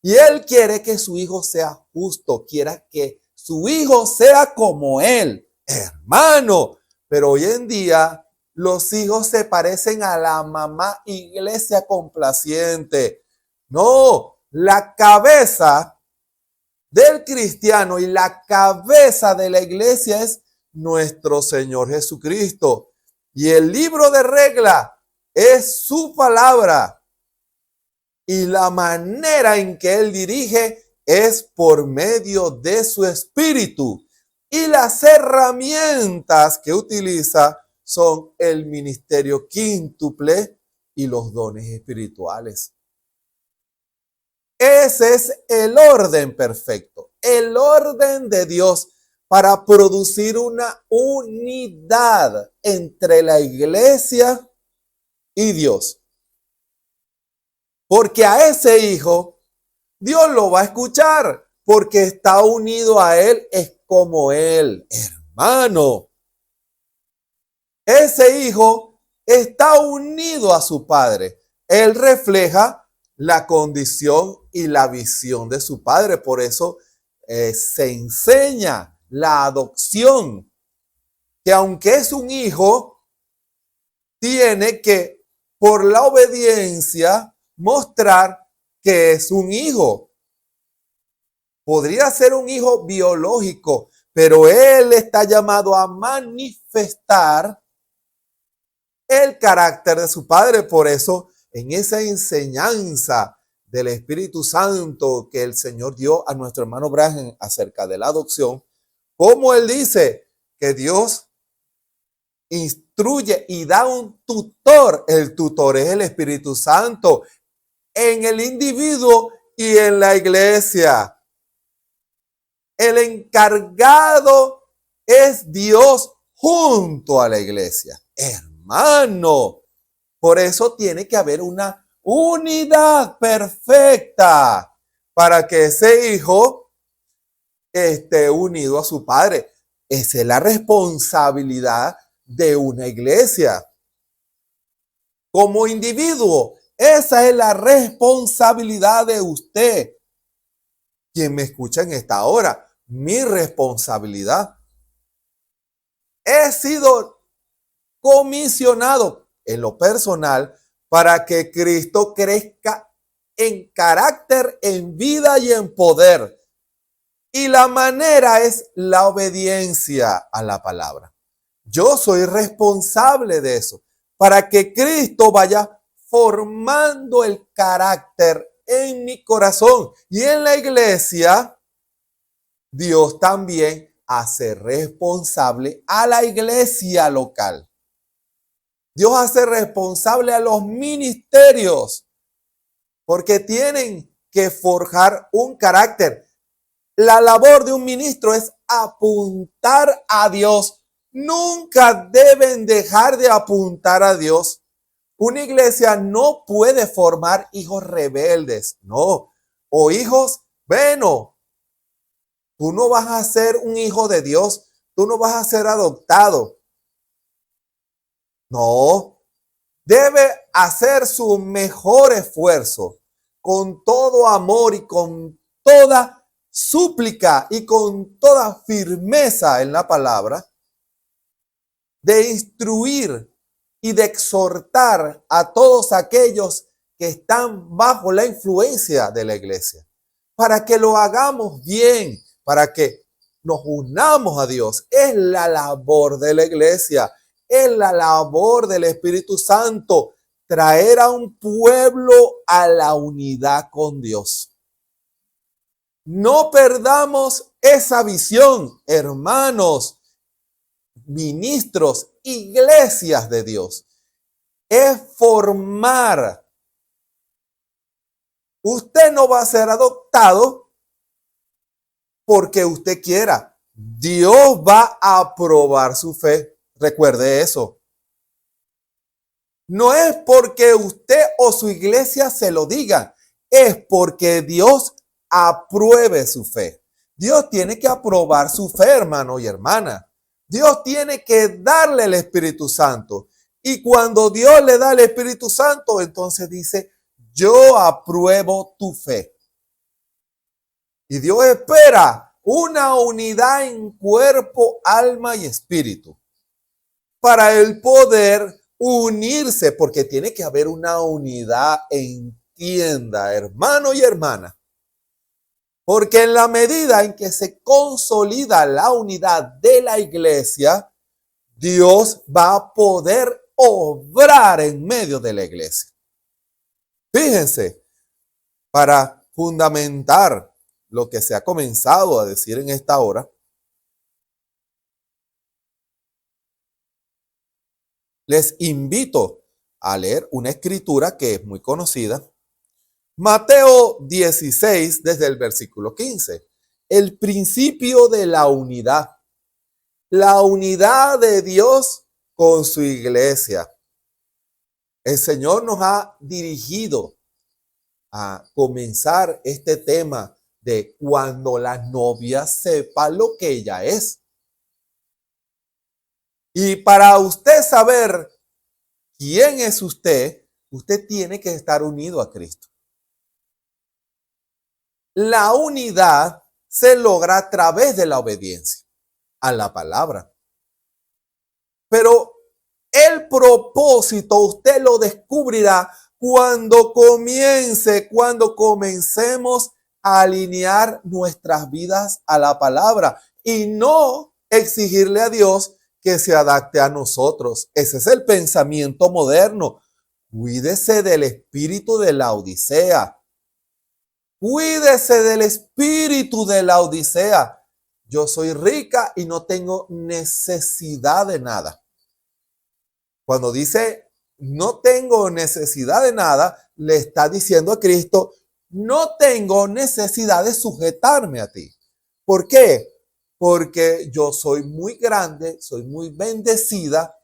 y Él quiere que su hijo sea justo, quiera que su hijo sea como Él, hermano. Pero hoy en día los hijos se parecen a la mamá iglesia complaciente. No, la cabeza del cristiano y la cabeza de la iglesia es nuestro Señor Jesucristo. Y el libro de regla es su palabra. Y la manera en que Él dirige es por medio de su espíritu. Y las herramientas que utiliza son el ministerio quíntuple y los dones espirituales. Ese es el orden perfecto, el orden de Dios para producir una unidad entre la iglesia y Dios. Porque a ese hijo Dios lo va a escuchar, porque está unido a Él, es como Él, hermano. Ese hijo está unido a su padre. Él refleja la condición y la visión de su padre. Por eso se enseña la adopción, que aunque es un hijo, tiene que, por la obediencia, mostrar que es un hijo. Podría ser un hijo biológico, pero él está llamado a manifestar el carácter de su padre. Por eso, en esa enseñanza del Espíritu Santo que el Señor dio a nuestro hermano Branham acerca de la adopción, como él dice que Dios instruye y da un tutor. El tutor es el Espíritu Santo en el individuo y en la iglesia. El encargado es Dios junto a la iglesia. Hermano, por eso tiene que haber una unidad perfecta para que ese hijo esté unido a su padre. Esa es la responsabilidad de una iglesia. Como individuo, esa es la responsabilidad de usted, quien me escucha en esta hora. Mi responsabilidad. He sido comisionado en lo personal para que Cristo crezca en carácter, en vida y en poder. Y la manera es la obediencia a la palabra. Yo soy responsable de eso, para que Cristo vaya formando el carácter en mi corazón. Y en la iglesia, Dios también hace responsable a la iglesia local. Dios hace responsable a los ministerios, porque tienen que forjar un carácter. La labor de un ministro es apuntar a Dios. Nunca deben dejar de apuntar a Dios. Una iglesia no puede formar hijos rebeldes, no. O hijos, bueno, tú no vas a ser un hijo de Dios, tú no vas a ser adoptado. No, debe hacer su mejor esfuerzo con todo amor y con toda súplica y con toda firmeza en la palabra, de instruir y de exhortar a todos aquellos que están bajo la influencia de la iglesia, para que lo hagamos bien, para que nos unamos a Dios. Es la labor de la iglesia, es la labor del Espíritu Santo, traer a un pueblo a la unidad con Dios. No perdamos esa visión, hermanos, ministros, iglesias de Dios. Es formar. Usted no va a ser adoptado porque usted quiera. Dios va a aprobar su fe. Recuerde eso. No es porque usted o su iglesia se lo digan, es porque Dios apruebe su fe. Dios tiene que aprobar su fe, hermano y hermana. Dios tiene que darle el Espíritu Santo. Y cuando Dios le da el Espíritu Santo, entonces dice, yo apruebo tu fe. Y Dios espera una unidad en cuerpo, alma y espíritu para el poder unirse, porque tiene que haber una unidad, entienda, hermano y hermana. Porque en la medida en que se consolida la unidad de la iglesia, Dios va a poder obrar en medio de la iglesia. Fíjense, para fundamentar lo que se ha comenzado a decir en esta hora, les invito a leer una escritura que es muy conocida. Mateo 16, desde el versículo 15. El principio de la unidad. La unidad de Dios con su iglesia. El Señor nos ha dirigido a comenzar este tema de cuando la novia sepa lo que ella es. Y para usted saber quién es usted, usted tiene que estar unido a Cristo. La unidad se logra a través de la obediencia a la palabra. Pero el propósito usted lo descubrirá cuando comencemos a alinear nuestras vidas a la palabra y no exigirle a Dios que se adapte a nosotros. Ese es el pensamiento moderno. Cuídese del espíritu de la Odisea. Cuídese del espíritu de la Odisea. Yo soy rica y no tengo necesidad de nada. Cuando dice no tengo necesidad de nada, le está diciendo a Cristo, no tengo necesidad de sujetarme a ti. ¿Por qué? Porque yo soy muy grande, soy muy bendecida.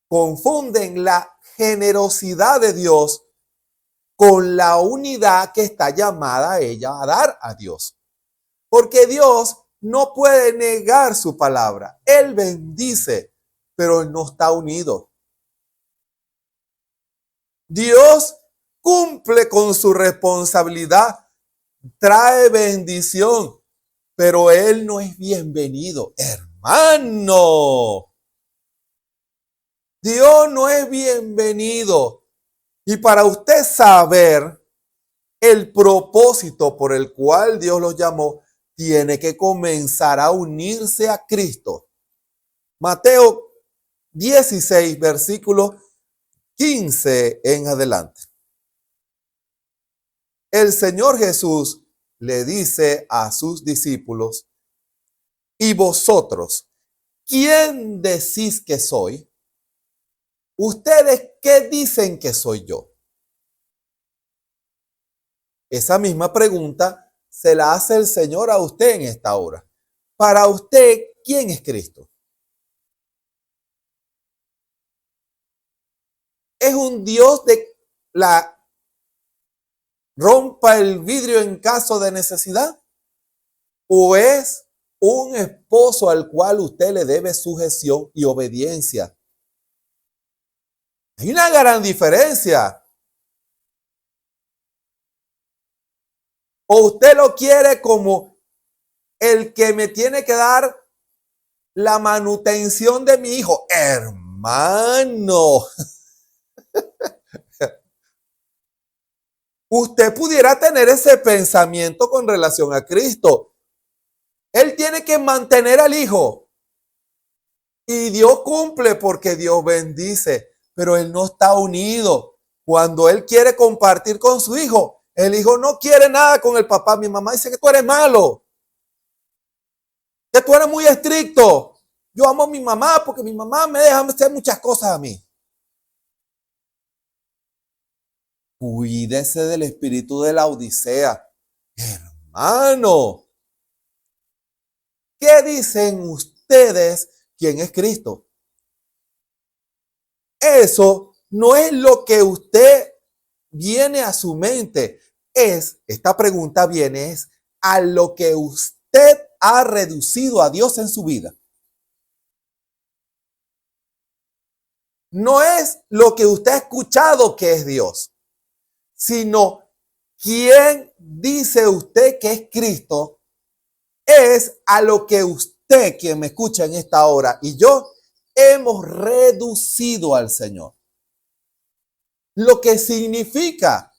Confunden la generosidad de Dios con la unidad que está llamada a ella a dar a Dios. Porque Dios no puede negar su palabra. Él bendice, pero él no está unido. Dios cumple con su responsabilidad, trae bendición, pero él no es bienvenido. Hermano, Dios no es bienvenido. Y para usted saber el propósito por el cual Dios los llamó, tiene que comenzar a unirse a Cristo. Mateo 16, versículo 15 en adelante. El Señor Jesús le dice a sus discípulos, ¿y vosotros, quién decís que soy? ¿Ustedes qué dicen que soy yo? Esa misma pregunta se la hace el Señor a usted en esta hora. Para usted, ¿quién es Cristo? ¿Es un Dios de la rompa el vidrio en caso de necesidad? ¿O es un esposo al cual usted le debe sujeción y obediencia? Hay una gran diferencia. ¿O usted lo quiere como el que me tiene que dar la manutención de mi hijo? Hermano, usted pudiera tener ese pensamiento con relación a Cristo. Él tiene que mantener al hijo. Y Dios cumple porque Dios bendice, pero él no está unido. Cuando él quiere compartir con su hijo, el hijo no quiere nada con el papá. Mi mamá dice que tú eres malo, que tú eres muy estricto. Yo amo a mi mamá porque mi mamá me deja hacer muchas cosas a mí. Cuídese del espíritu de la Odisea. Hermano, ¿qué dicen ustedes quién es Cristo? Eso no es lo que usted viene a su mente. Esta pregunta viene a lo que usted ha reducido a Dios en su vida. No es lo que usted ha escuchado que es Dios, sino quién dice usted que es Cristo, es a lo que usted, quien me escucha en esta hora, y yo hemos reducido al Señor. Lo que significa,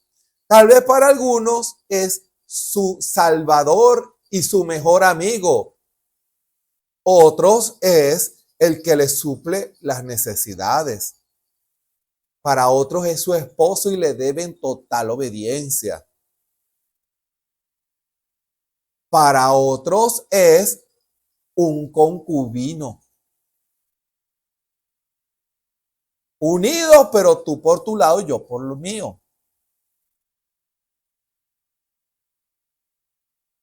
tal vez para algunos, es su Salvador y su mejor amigo. Otros es el que le suple las necesidades. Para otros es su esposo y le deben total obediencia. Para otros es un concubino. Unidos, pero tú por tu lado y yo por lo mío.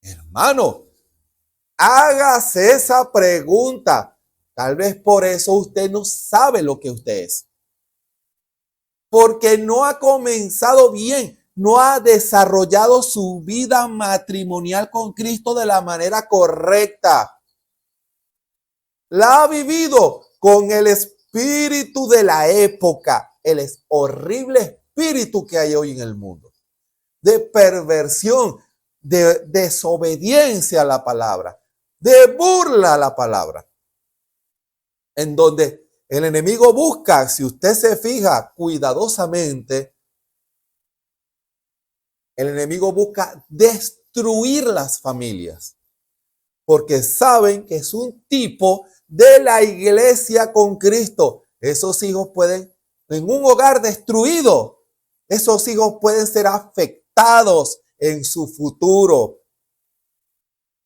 Hermano, hágase esa pregunta. Tal vez por eso usted no sabe lo que usted es. Porque no ha comenzado bien, no ha desarrollado su vida matrimonial con Cristo de la manera correcta. La ha vivido con el espíritu de la época, el horrible espíritu que hay hoy en el mundo. de perversión, de desobediencia a la palabra, de burla a la palabra, en donde el enemigo busca, si usted se fija cuidadosamente, el enemigo busca destruir las familias, porque saben que es un tipo de la iglesia con Cristo. Esos hijos pueden, en un hogar destruido, esos hijos pueden ser afectados en su futuro.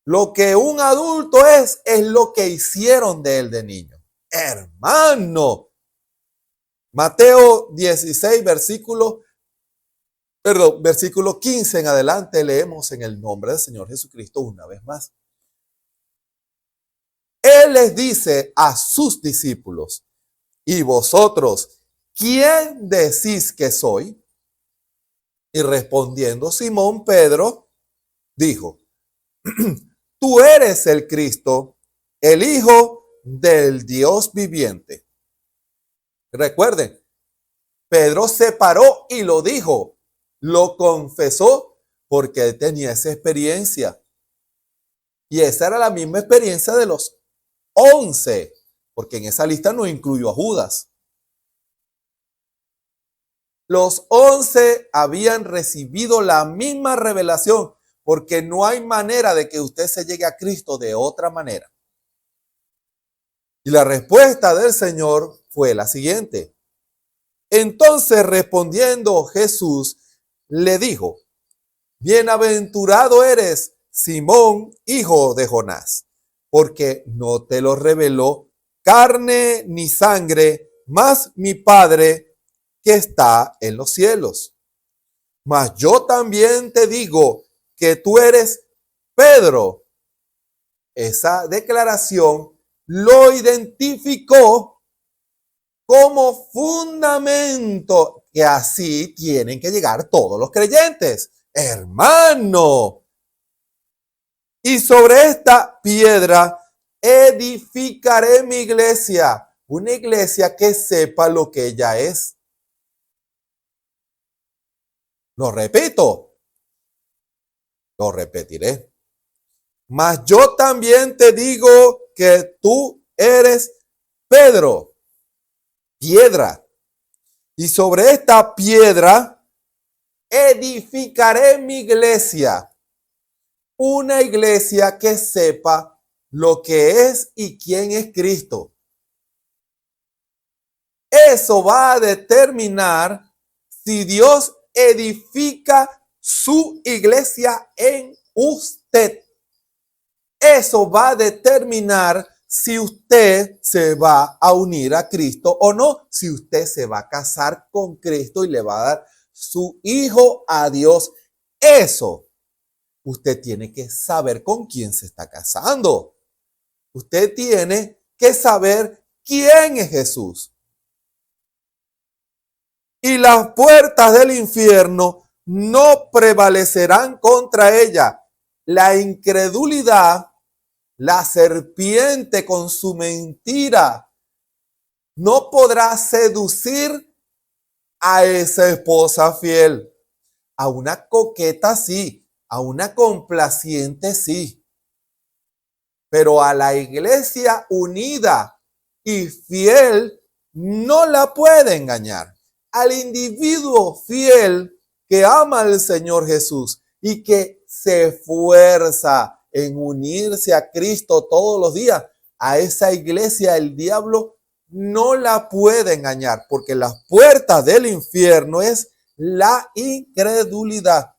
Lo que un adulto es lo que hicieron de él de niño. Hermano, Mateo 16, versículo 15 en adelante, leemos en el nombre del Señor Jesucristo una vez más. Él les dice a sus discípulos: ¿y vosotros quién decís que soy? Y respondiendo Simón Pedro, dijo: tú eres el Cristo, el Hijo del Dios viviente. Recuerden, Pedro se paró y lo dijo, lo confesó, porque él tenía esa experiencia. Y esa era la misma experiencia de los 11, porque en esa lista no incluyó a Judas. Los 11 habían recibido la misma revelación, porque no hay manera de que usted se llegue a Cristo de otra manera. Y la respuesta del Señor fue la siguiente. Entonces, respondiendo Jesús, le dijo: bienaventurado eres, Simón, hijo de Jonás, porque no te lo reveló carne ni sangre, mas mi Padre que está en los cielos. Mas yo también te digo que tú eres Pedro. Esa declaración lo identificó como fundamento, que así tienen que llegar todos los creyentes. Hermano, y sobre esta piedra edificaré mi iglesia, una iglesia que sepa lo que ella es. Lo repito, lo repetiré. Mas yo también te digo que tú eres Pedro, piedra, y sobre esta piedra edificaré mi iglesia, una iglesia que sepa lo que es y quién es Cristo. Eso va a determinar si Dios edifica su iglesia en usted. Eso va a determinar si usted se va a unir a Cristo o no, si usted se va a casar con Cristo y le va a dar su hijo a Dios. Eso, usted tiene que saber con quién se está casando. Usted tiene que saber quién es Jesús. Y las puertas del infierno no prevalecerán contra ella. La incredulidad, la serpiente con su mentira, no podrá seducir a esa esposa fiel. A una coqueta sí, a una complaciente sí. Pero a la iglesia unida y fiel no la puede engañar. Al individuo fiel que ama al Señor Jesús y que se esfuerza en unirse a Cristo todos los días, a esa iglesia el diablo no la puede engañar, porque las puertas del infierno es la incredulidad.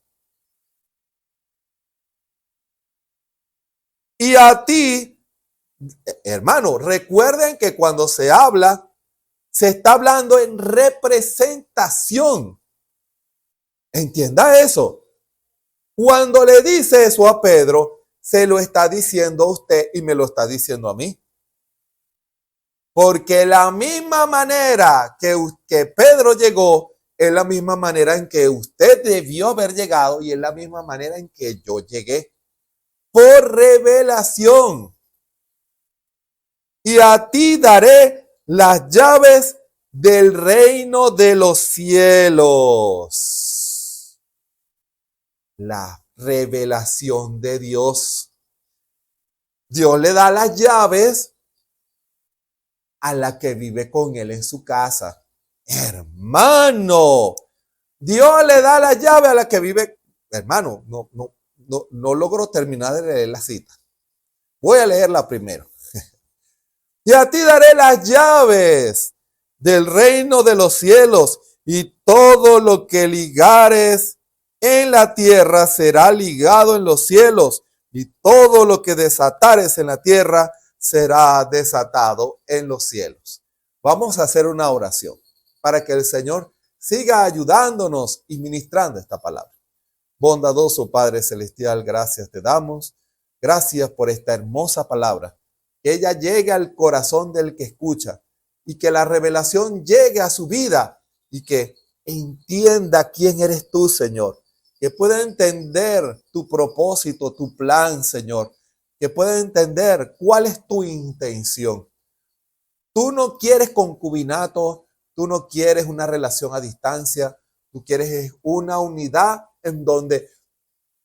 Y a ti, hermano, recuerden que cuando se habla, se está hablando en representación. Entienda eso. Cuando le dice eso a Pedro, se lo está diciendo a usted y me lo está diciendo a mí. Porque la misma manera que Pedro llegó es la misma manera en que usted debió haber llegado y es la misma manera en que yo llegué. Por revelación. Y a ti daré las llaves del reino de los cielos. La revelación de Dios. Dios le da las llaves a la que vive con él en su casa. Hermano, Dios le da la llave a la que vive. Hermano, no logro terminar de leer la cita. Voy a leerla primero. Y a ti daré las llaves del reino de los cielos, y todo lo que ligares en la tierra será ligado en los cielos, y todo lo que desatares en la tierra será desatado en los cielos. Vamos a hacer una oración para que el Señor siga ayudándonos y ministrando esta palabra. Bondadoso Padre Celestial, gracias te damos. Gracias por esta hermosa palabra. Que ella llegue al corazón del que escucha y que la revelación llegue a su vida y que entienda quién eres tú, Señor. Que pueda entender tu propósito, tu plan, Señor. Que pueda entender cuál es tu intención. Tú no quieres concubinato, tú no quieres una relación a distancia, tú quieres una unidad en donde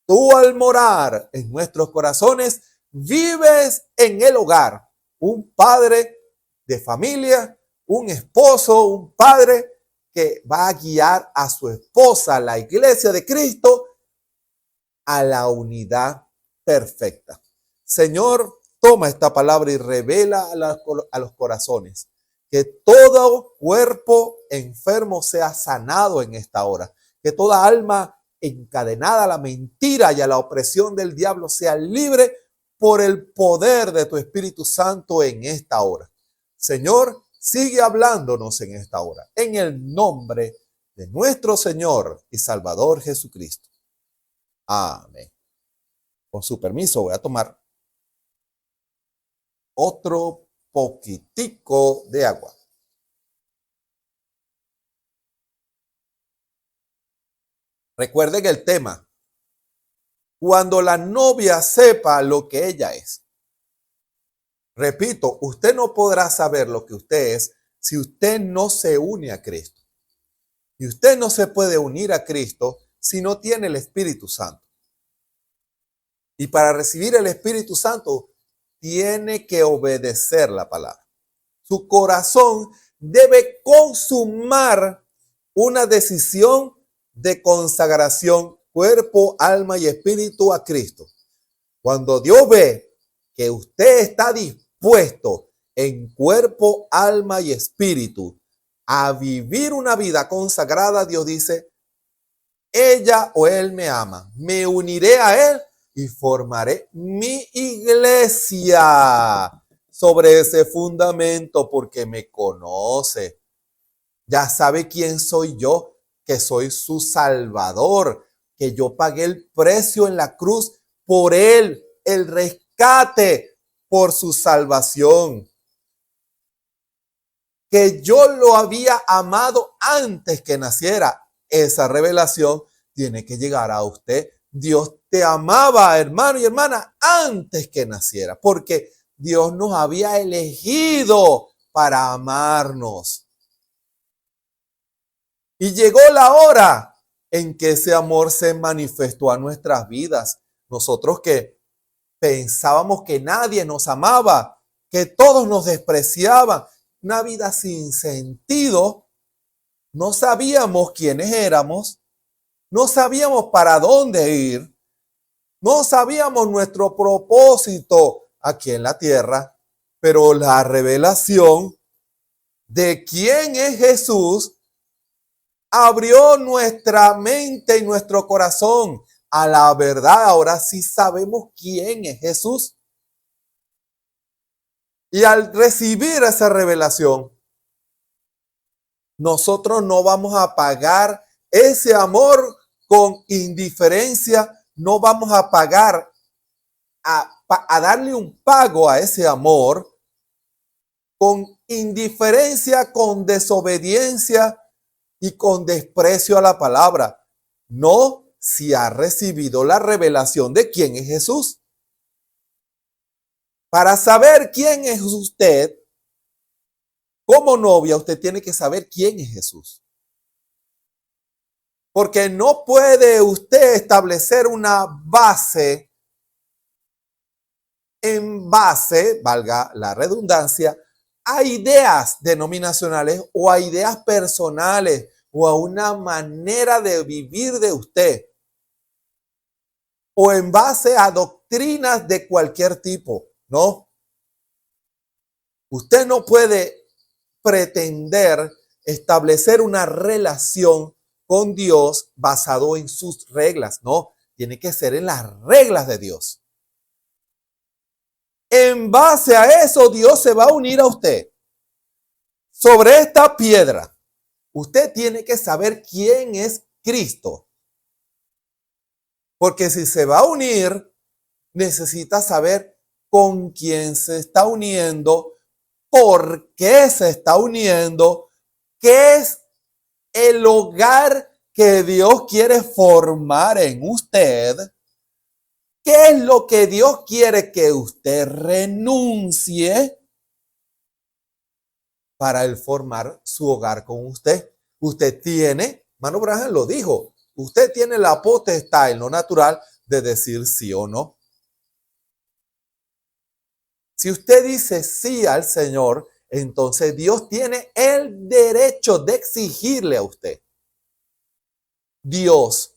tú al morar en nuestros corazones vives en el hogar. Un padre de familia, un esposo, un padre que va a guiar a su esposa, la iglesia de Cristo, a la unidad perfecta. Señor, toma esta palabra y revela a los corazones que todo cuerpo enfermo sea sanado en esta hora, que toda alma encadenada a la mentira y a la opresión del diablo sea libre por el poder de tu Espíritu Santo en esta hora. Señor, sigue hablándonos en esta hora, en el nombre de nuestro Señor y Salvador Jesucristo. Amén. Con su permiso voy a tomar otro poquitico de agua. Recuerden el tema. Cuando la novia sepa lo que ella es. Repito, usted no podrá saber lo que usted es si usted no se une a Cristo. Y usted no se puede unir a Cristo si no tiene el Espíritu Santo. Y para recibir el Espíritu Santo, tiene que obedecer la palabra. Su corazón debe consumar una decisión de consagración, cuerpo, alma y espíritu a Cristo. Cuando Dios ve que usted está dispuesto en cuerpo, alma y espíritu a vivir una vida consagrada, Dios dice, ella o él me ama, me uniré a él y formaré mi iglesia sobre ese fundamento porque me conoce. Ya sabe quién soy yo, que soy su Salvador, que yo pagué el precio en la cruz por él, el rescate por su salvación. Que yo lo había amado antes que naciera. Esa revelación tiene que llegar a usted. Dios te amaba, hermano y hermana, antes que naciera, porque Dios nos había elegido para amarnos. Y llegó la hora en que ese amor se manifestó a nuestras vidas. Nosotros que pensábamos que nadie nos amaba, que todos nos despreciaban, una vida sin sentido, no sabíamos quiénes éramos, no sabíamos para dónde ir, no sabíamos nuestro propósito aquí en la tierra, pero la revelación de quién es Jesús abrió nuestra mente y nuestro corazón a la verdad. Ahora sí sabemos quién es Jesús. Y al recibir esa revelación, nosotros no vamos a pagar ese amor con indiferencia, no vamos a pagar, a darle un pago a ese amor con indiferencia, con desobediencia y con desprecio a la palabra. No, si ha recibido la revelación de quién es Jesús. Para saber quién es usted, como novia, usted tiene que saber quién es Jesús. Porque no puede usted establecer una base en base, valga la redundancia, a ideas denominacionales o a ideas personales o a una manera de vivir de usted o en base a doctrinas de cualquier tipo, ¿no? Usted no puede pretender establecer una relación con Dios basado en sus reglas, ¿no? Tiene que ser en las reglas de Dios. En base a eso, Dios se va a unir a usted. Sobre esta piedra, usted tiene que saber quién es Cristo. Porque si se va a unir, necesita saber con quién se está uniendo, por qué se está uniendo, qué es el hogar que Dios quiere formar en usted, qué es lo que Dios quiere que usted renuncie para él formar su hogar con usted. Usted tiene, Mano Branham lo dijo, usted tiene la potestad en lo natural de decir sí o no. Si usted dice sí al Señor, entonces Dios tiene el derecho de exigirle a usted. Dios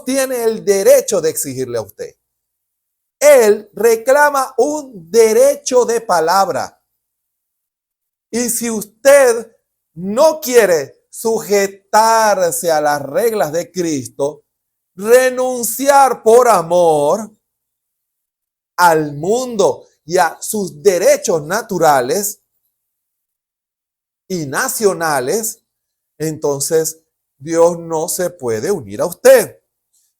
tiene el derecho de exigirle a usted. Él reclama un derecho de palabra. Y si usted no quiere sujetarse a las reglas de Cristo, renunciar por amor al mundo y a sus derechos naturales y nacionales, entonces Dios no se puede unir a usted.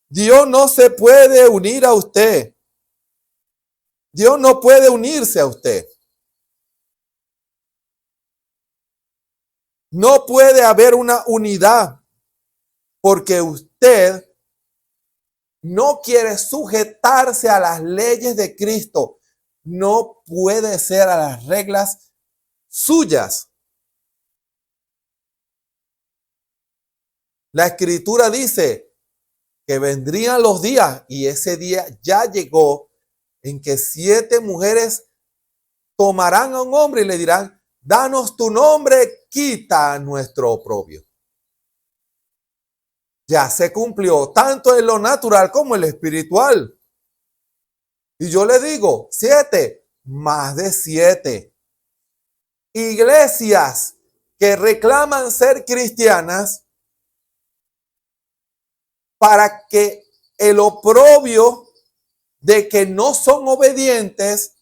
Dios no se puede unir a usted. Dios no puede unirse a usted. No puede haber una unidad porque usted no quiere sujetarse a las leyes de Cristo. No puede ser a las reglas suyas. La Escritura dice que vendrían los días, y ese día ya llegó, en que 7 mujeres tomarán a un hombre y le dirán: danos tu nombre, quita nuestro oprobio. Ya se cumplió tanto en lo natural como en lo espiritual. Y yo le digo, 7, más de 7 iglesias que reclaman ser cristianas para que el oprobio de que no son obedientes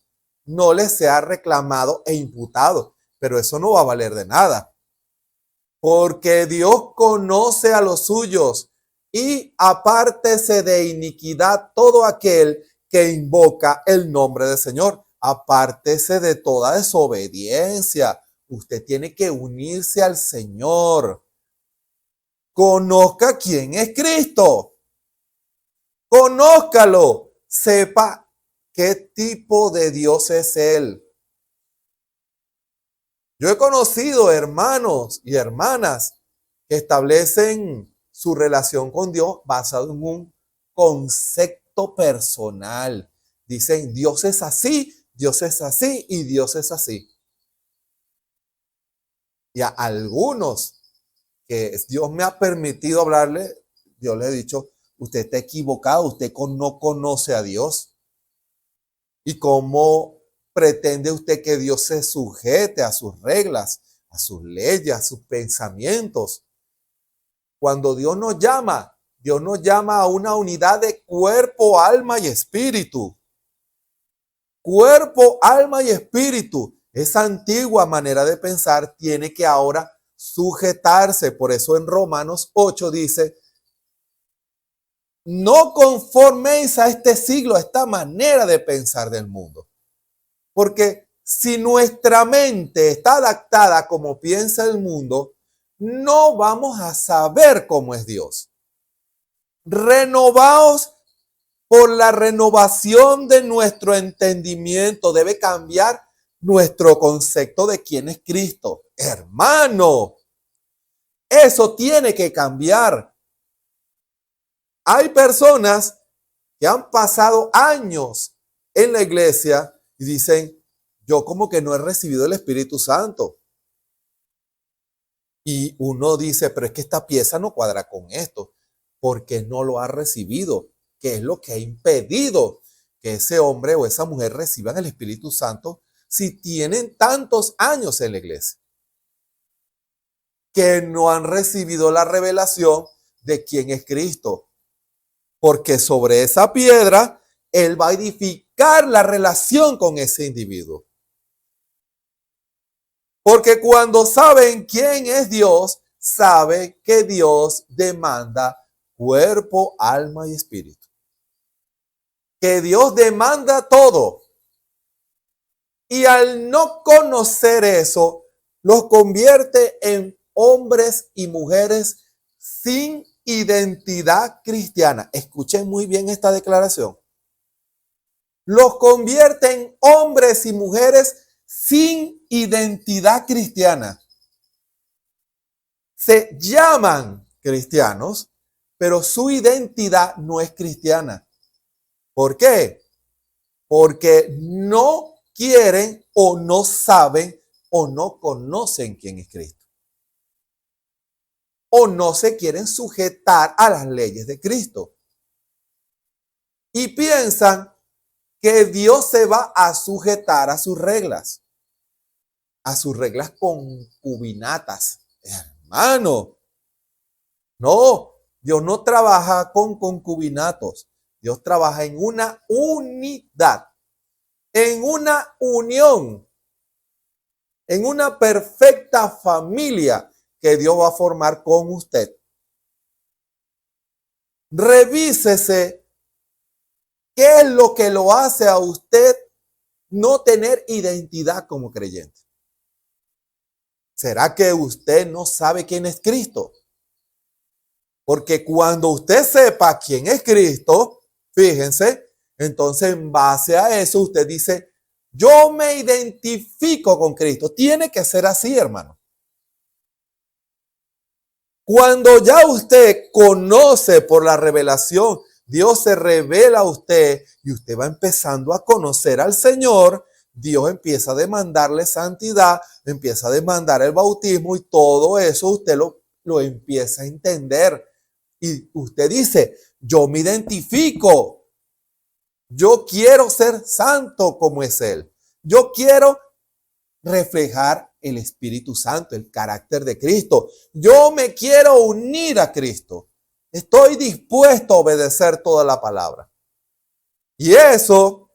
no les sea reclamado e imputado. Pero eso no va a valer de nada. Porque Dios conoce a los suyos y apártese de iniquidad todo aquel que invoca el nombre del Señor. Apártese de toda desobediencia. Usted tiene que unirse al Señor. Conozca quién es Cristo. Conózcalo. Sepa qué tipo de Dios es Él. Yo he conocido hermanos y hermanas que establecen su relación con Dios basado en un concepto personal. Dicen, Dios es así y Dios es así. Y a algunos que Dios me ha permitido hablarle, yo le he dicho, usted está equivocado, usted no conoce a Dios. ¿Y cómo pretende usted que Dios se sujete a sus reglas, a sus leyes, a sus pensamientos? Cuando Dios nos llama a una unidad de cuerpo, alma y espíritu. Cuerpo, alma y espíritu. Esa antigua manera de pensar tiene que ahora sujetarse. Por eso en Romanos 8 dice, no conforméis a este siglo, a esta manera de pensar del mundo. Porque si nuestra mente está adaptada como piensa el mundo, no vamos a saber cómo es Dios. Renovaos por la renovación de nuestro entendimiento. Debe cambiar nuestro concepto de quién es Cristo. Hermano, eso tiene que cambiar. Hay personas que han pasado años en la iglesia y dicen, yo como que no he recibido el Espíritu Santo. Y uno dice, pero es que esta pieza no cuadra con esto, porque no lo ha recibido. ¿Qué es lo que ha impedido que ese hombre o esa mujer reciban el Espíritu Santo si tienen tantos años en la iglesia? Que no han recibido la revelación de quién es Cristo. Porque sobre esa piedra, Él va a edificar la relación con ese individuo. Porque cuando saben quién es Dios, sabe que Dios demanda cuerpo, alma y espíritu. Que Dios demanda todo. Y al no conocer eso, los convierte en hombres y mujeres sin identidad cristiana. Escuchen muy bien esta declaración. Los convierte en hombres y mujeres sin identidad cristiana. Se llaman cristianos, pero su identidad no es cristiana. ¿Por qué? Porque no quieren o no saben o no conocen quién es Cristo. O no se quieren sujetar a las leyes de Cristo. Y piensan que Dios se va a sujetar a sus reglas concubinatas. Hermano, no, Dios no trabaja con concubinatos. Dios trabaja en una unidad, en una unión, en una perfecta familia que Dios va a formar con usted. Revísese qué es lo que lo hace a usted no tener identidad como creyente. ¿Será que usted no sabe quién es Cristo? Porque cuando usted sepa quién es Cristo, fíjense, entonces en base a eso usted dice, yo me identifico con Cristo. Tiene que ser así, hermano. Cuando ya usted conoce por la revelación, Dios se revela a usted y usted va empezando a conocer al Señor, Dios empieza a demandarle santidad, empieza a demandar el bautismo y todo eso usted lo empieza a entender. Y usted dice, yo me identifico, yo quiero ser santo como es Él. Yo quiero reflejar el Espíritu Santo, el carácter de Cristo. Yo me quiero unir a Cristo. Estoy dispuesto a obedecer toda la palabra. Y eso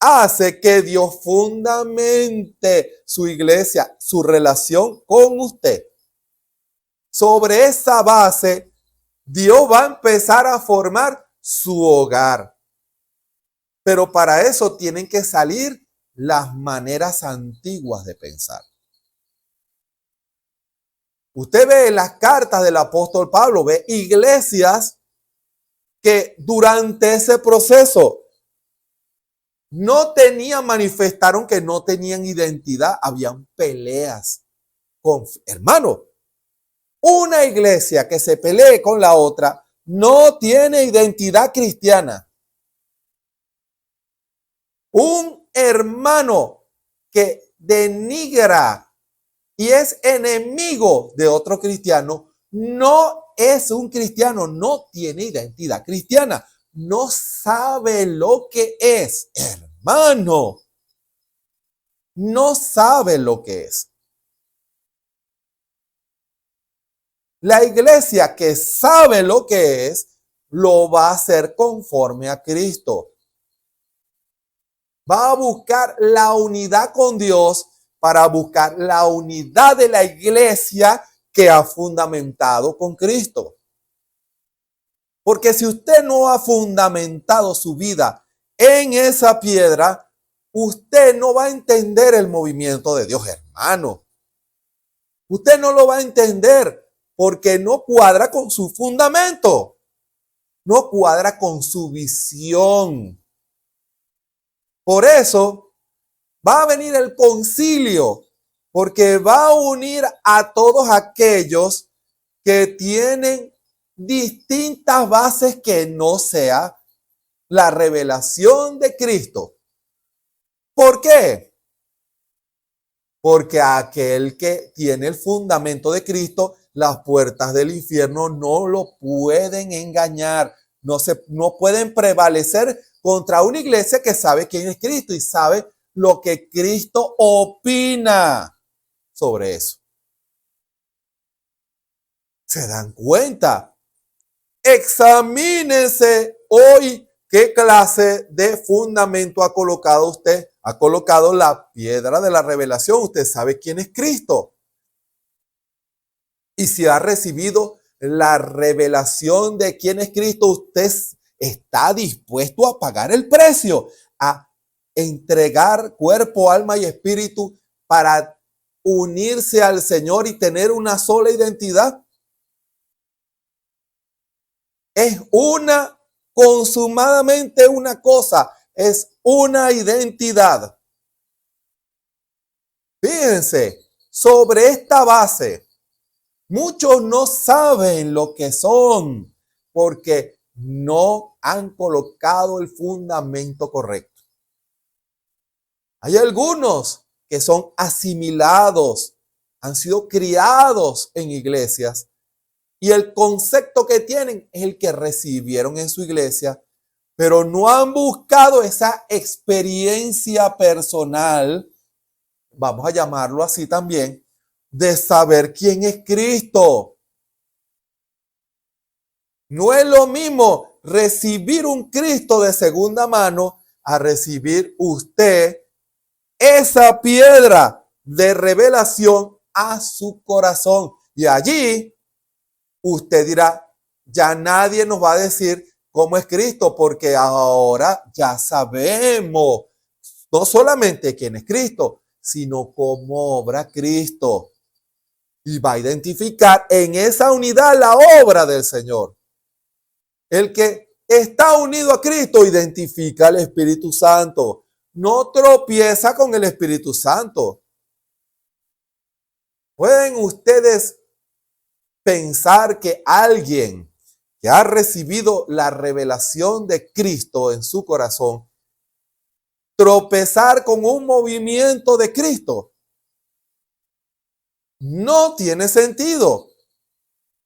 hace que Dios fundamente su iglesia, su relación con usted. Sobre esa base, Dios va a empezar a formar su hogar. Pero para eso tienen que salir las maneras antiguas de pensar. Usted ve en las cartas del apóstol Pablo, ve iglesias que durante ese proceso manifestaron que no tenían identidad, habían peleas. Hermano, una iglesia que se pelee con la otra no tiene identidad cristiana. Un hermano que denigra y es enemigo de otro cristiano, no es un cristiano, no tiene identidad cristiana, no sabe lo que es, hermano, no sabe lo que es. La iglesia que sabe lo que es, lo va a hacer conforme a Cristo. Va a buscar la unidad con Dios para buscar la unidad de la iglesia que ha fundamentado con Cristo. Porque si usted no ha fundamentado su vida en esa piedra, usted no va a entender el movimiento de Dios, hermano. Usted no lo va a entender porque no cuadra con su fundamento, no cuadra con su visión. Por eso va a venir el concilio, porque va a unir a todos aquellos que tienen distintas bases que no sea la revelación de Cristo. ¿Por qué? Porque aquel que tiene el fundamento de Cristo, las puertas del infierno no lo pueden engañar, no pueden prevalecer contra una iglesia que sabe quién es Cristo y sabe lo que Cristo opina sobre eso. ¿Se dan cuenta? Examínense hoy qué clase de fundamento ha colocado usted. Ha colocado la piedra de la revelación. Usted sabe quién es Cristo. Y si ha recibido la revelación de quién es Cristo, usted está dispuesto a pagar el precio, a entregar cuerpo, alma y espíritu para unirse al Señor y tener una sola identidad. Es consumadamente una cosa, es una identidad. Fíjense, sobre esta base, muchos no saben lo que son porque no han colocado el fundamento correcto. Hay algunos que son asimilados, han sido criados en iglesias y el concepto que tienen es el que recibieron en su iglesia, pero no han buscado esa experiencia personal, vamos a llamarlo así también, de saber quién es Cristo. No es lo mismo recibir un Cristo de segunda mano a recibir usted esa piedra de revelación a su corazón. Y allí usted dirá, ya nadie nos va a decir cómo es Cristo, porque ahora ya sabemos no solamente quién es Cristo, sino cómo obra Cristo. Y va a identificar en esa unidad la obra del Señor. El que está unido a Cristo identifica al Espíritu Santo. No tropieza con el Espíritu Santo. ¿Pueden ustedes pensar que alguien que ha recibido la revelación de Cristo en su corazón tropezar con un movimiento de Cristo? No tiene sentido,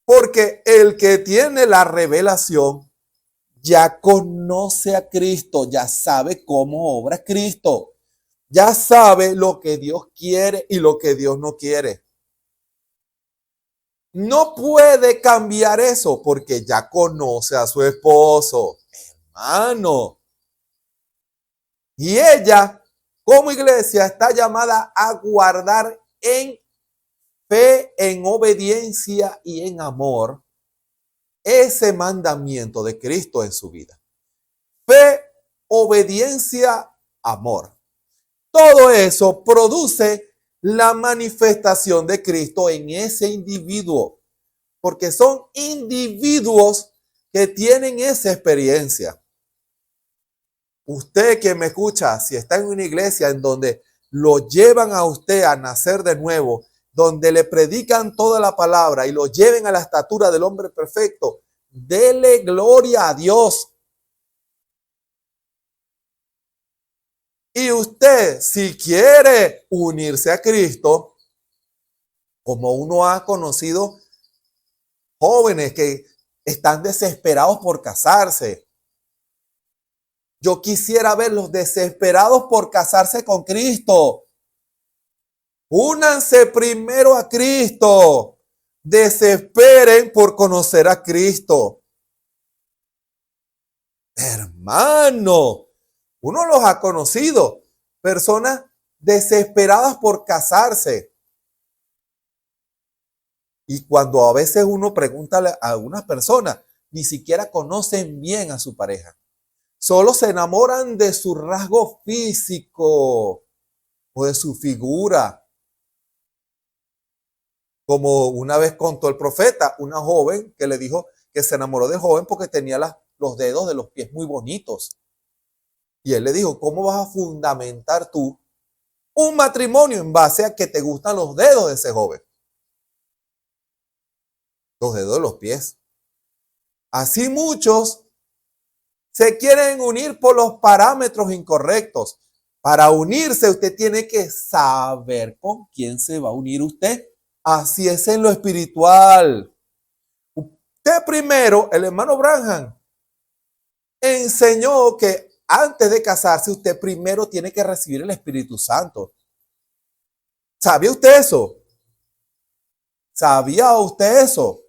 porque el que tiene la revelación ya conoce a Cristo, ya sabe cómo obra Cristo, ya sabe lo que Dios quiere y lo que Dios no quiere. No puede cambiar eso porque ya conoce a su esposo, hermano. Y ella, como iglesia, está llamada a guardar en fe, en obediencia y en amor ese mandamiento de Cristo en su vida. Fe, obediencia, amor. Todo eso produce la manifestación de Cristo en ese individuo, porque son individuos que tienen esa experiencia. Usted que me escucha, si está en una iglesia en donde lo llevan a usted a nacer de nuevo, donde le predican toda la palabra y lo lleven a la estatura del hombre perfecto, dele gloria a Dios. Y usted, si quiere unirse a Cristo, como uno ha conocido jóvenes que están desesperados por casarse. Yo quisiera verlos desesperados por casarse con Cristo. Únanse primero a Cristo. Desesperen por conocer a Cristo. Hermano, uno los ha conocido. Personas desesperadas por casarse. Y cuando a veces uno pregunta a algunas personas, ni siquiera conocen bien a su pareja. Solo se enamoran de su rasgo físico o de su figura. Como una vez contó el profeta, una joven que le dijo que se enamoró del joven porque tenía los dedos de los pies muy bonitos. Y él le dijo, ¿cómo vas a fundamentar tú un matrimonio en base a que te gustan los dedos de ese joven? Los dedos de los pies. Así muchos se quieren unir por los parámetros incorrectos. Para unirse usted tiene que saber con quién se va a unir usted. Así es en lo espiritual. Usted primero, el hermano Branham enseñó que antes de casarse usted primero tiene que recibir el Espíritu Santo. ¿Sabía usted eso? ¿Sabía usted eso?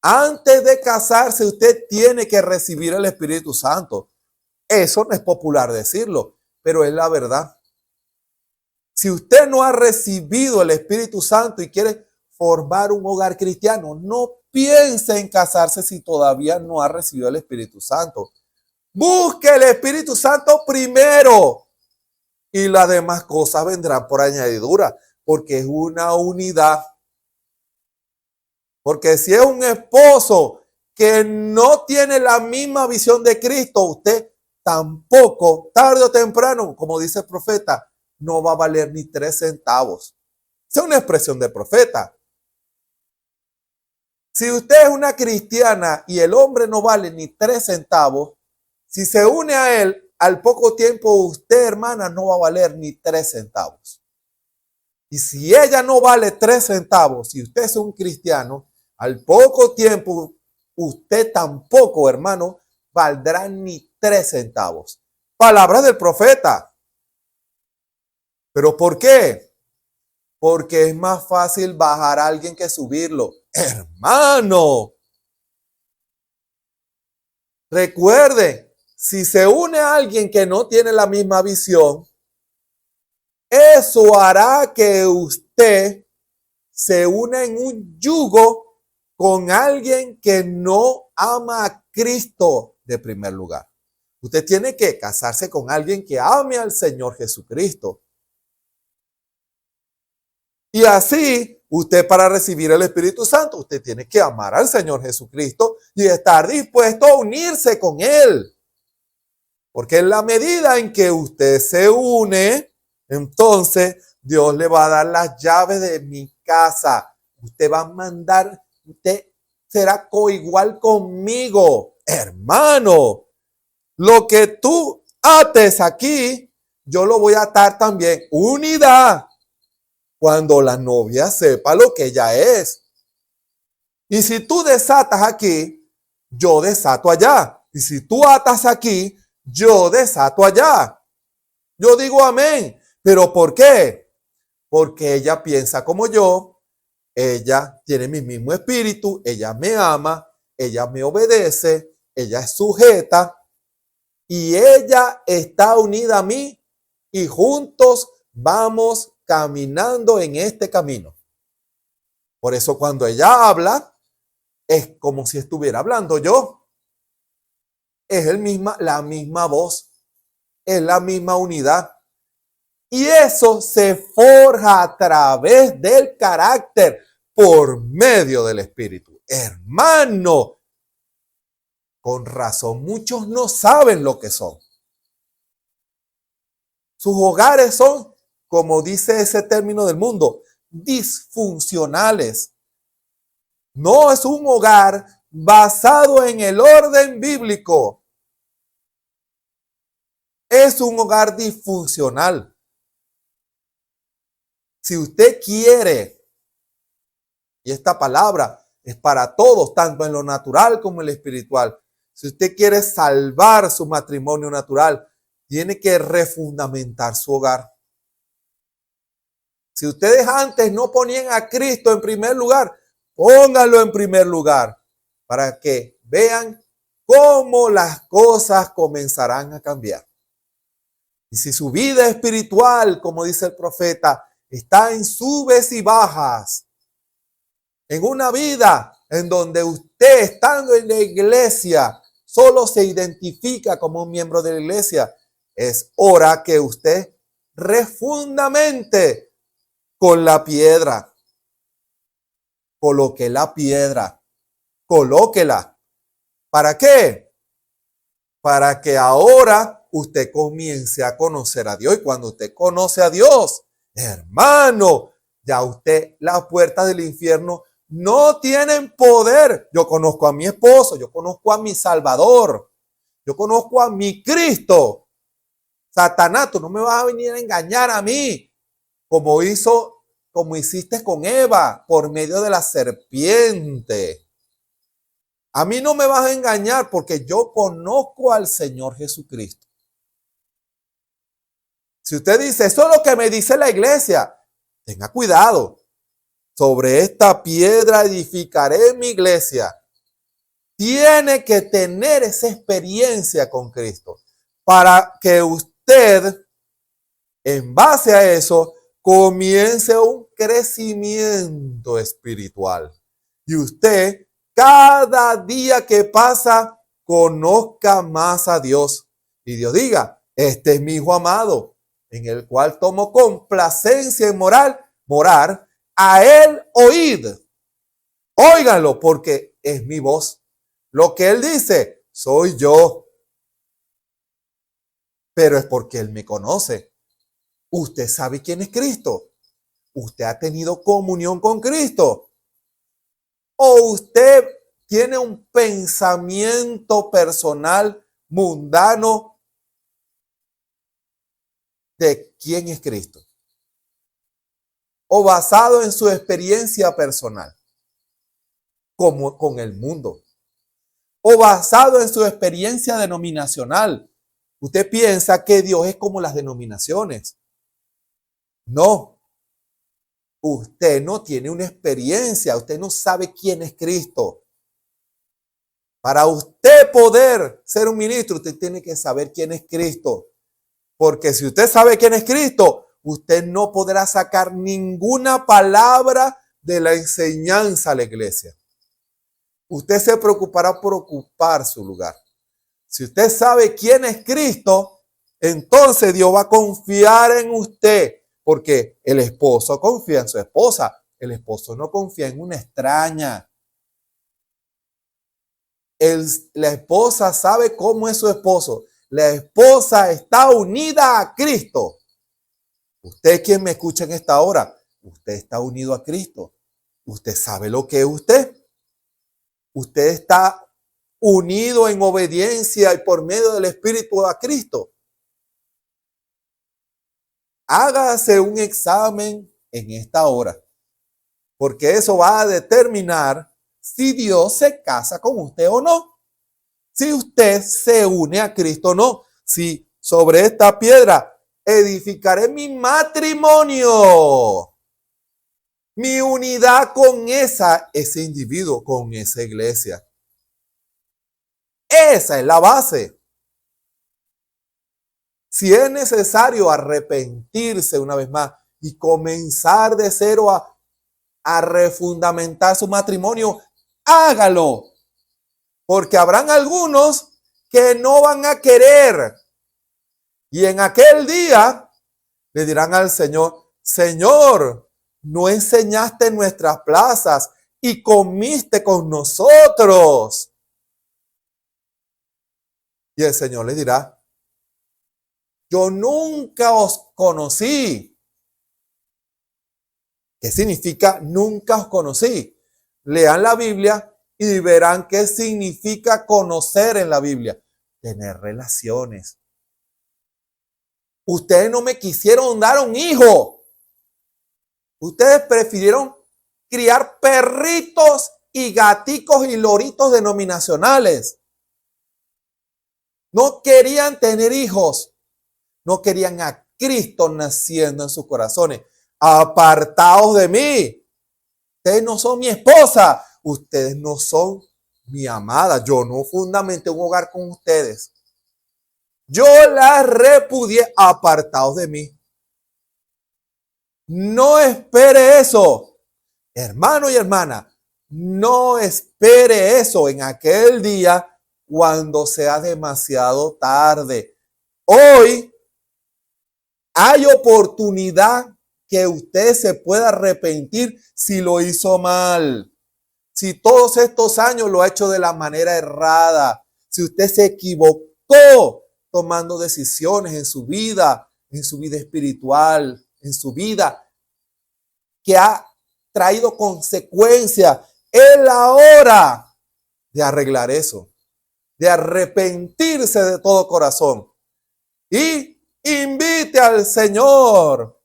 Antes de casarse usted tiene que recibir el Espíritu Santo. Eso no es popular decirlo, pero es la verdad. Si usted no ha recibido el Espíritu Santo y quiere formar un hogar cristiano, no piense en casarse si todavía no ha recibido el Espíritu Santo. Busque el Espíritu Santo primero y las demás cosas vendrán por añadidura, porque es una unidad. Porque si es un esposo que no tiene la misma visión de Cristo, usted tampoco, tarde o temprano, como dice el profeta, no va a valer ni 3 centavos. Esa es una expresión de profeta. Si usted es una cristiana y el hombre no vale ni 3 centavos, si se une a él, al poco tiempo usted, hermana, no va a valer ni 3 centavos. Y si ella no vale 3 centavos, si usted es un cristiano, al poco tiempo usted tampoco, hermano, valdrá ni 3 centavos. Palabras del profeta. ¿Pero por qué? Porque es más fácil bajar a alguien que subirlo. Hermano, recuerde, si se une a alguien que no tiene la misma visión, eso hará que usted se una en un yugo con alguien que no ama a Cristo de primer lugar. Usted tiene que casarse con alguien que ame al Señor Jesucristo. Y así, usted para recibir el Espíritu Santo, usted tiene que amar al Señor Jesucristo y estar dispuesto a unirse con Él. Porque en la medida en que usted se une, entonces Dios le va a dar las llaves de mi casa. Usted va a mandar, usted será coigual conmigo. Hermano, lo que tú ates aquí, yo lo voy a atar también. Unidad. Cuando la novia sepa lo que ella es. Y si tú desatas aquí, yo desato allá. Y si tú atas aquí, yo desato allá. Yo digo amén. ¿Pero por qué? Porque ella piensa como yo. Ella tiene mi mismo espíritu. Ella me ama. Ella me obedece. Ella es sujeta. Y ella está unida a mí. Y juntos vamos caminando en este camino. Por eso cuando ella habla, es como si estuviera hablando yo. Es la misma voz. Es la misma unidad. Y eso se forja a través del carácter por medio del Espíritu. Hermano, con razón, muchos no saben lo que son. Sus hogares son, como dice ese término del mundo, disfuncionales. No es un hogar basado en el orden bíblico. Es un hogar disfuncional. Si usted quiere, y esta palabra es para todos, tanto en lo natural como en lo espiritual. Si usted quiere salvar su matrimonio natural, tiene que refundamentar su hogar. Si ustedes antes no ponían a Cristo en primer lugar, pónganlo en primer lugar para que vean cómo las cosas comenzarán a cambiar. Y si su vida espiritual, como dice el profeta, está en subes y bajas, en una vida en donde usted, estando en la iglesia, solo se identifica como un miembro de la iglesia, es hora que usted refundamente con la piedra. Coloque la piedra. Colóquela. ¿Para qué? Para que ahora usted comience a conocer a Dios. Y cuando usted conoce a Dios, hermano, ya usted las puertas del infierno no tienen poder. Yo conozco a mi esposo, yo conozco a mi Salvador, yo conozco a mi Cristo. Satanás, tú no me vas a venir a engañar a mí, como hiciste con Eva por medio de la serpiente. A mí no me vas a engañar porque yo conozco al Señor Jesucristo. Si usted dice, eso es lo que me dice la iglesia, tenga cuidado. Sobre esta piedra edificaré mi iglesia. Tiene que tener esa experiencia con Cristo para que usted, en base a eso, comience un crecimiento espiritual. Y usted, cada día que pasa, conozca más a Dios. Y Dios diga, este es mi hijo amado, en el cual tomo complacencia en morar, a él oíd. Óiganlo, porque es mi voz. Lo que él dice, soy yo. Pero es porque él me conoce. Usted sabe quién es Cristo. Usted ha tenido comunión con Cristo. O usted tiene un pensamiento personal mundano de quién es Cristo. O basado en su experiencia personal, como con el mundo. O basado en su experiencia denominacional. Usted piensa que Dios es como las denominaciones. No. Usted no tiene una experiencia. Usted no sabe quién es Cristo. Para usted poder ser un ministro, usted tiene que saber quién es Cristo. Porque si usted sabe quién es Cristo, usted no podrá sacar ninguna palabra de la enseñanza a la iglesia. Usted se preocupará por ocupar su lugar. Si usted sabe quién es Cristo, entonces Dios va a confiar en usted, porque el esposo confía en su esposa. El esposo no confía en una extraña. La esposa sabe cómo es su esposo. La esposa está unida a Cristo. Usted quien me escucha en esta hora, usted está unido a Cristo. Usted sabe lo que es usted. Usted está unido en obediencia y por medio del Espíritu a Cristo. Hágase un examen en esta hora, porque eso va a determinar si Dios se casa con usted o no. Si usted se une a Cristo o no. Si sobre esta piedra edificaré mi matrimonio, mi unidad con ese individuo, con esa iglesia. Esa es la base. Si es necesario arrepentirse una vez más y comenzar de cero a refundamentar su matrimonio, hágalo. Porque habrán algunos que no van a querer. Y en aquel día le dirán al Señor, Señor, no enseñaste en nuestras plazas y comiste con nosotros. Y el Señor le dirá, yo nunca os conocí. ¿Qué significa nunca os conocí? Lean la Biblia y verán qué significa conocer en la Biblia. Tener relaciones. Ustedes no me quisieron dar un hijo. Ustedes prefirieron criar perritos y gaticos y loritos denominacionales. No querían tener hijos. No querían a Cristo naciendo en sus corazones. Apartaos de mí. Ustedes no son mi esposa. Ustedes no son mi amada. Yo no fundamenté un hogar con ustedes. Yo las repudié. Apartaos de mí. No espere eso. Hermano y hermana, no espere eso en aquel día cuando sea demasiado tarde. Hoy hay oportunidad que usted se pueda arrepentir si lo hizo mal. Si todos estos años lo ha hecho de la manera errada. Si usted se equivocó tomando decisiones en su vida espiritual, en su vida, que ha traído consecuencias. Es la hora de arreglar eso, de arrepentirse de todo corazón y invite al Señor.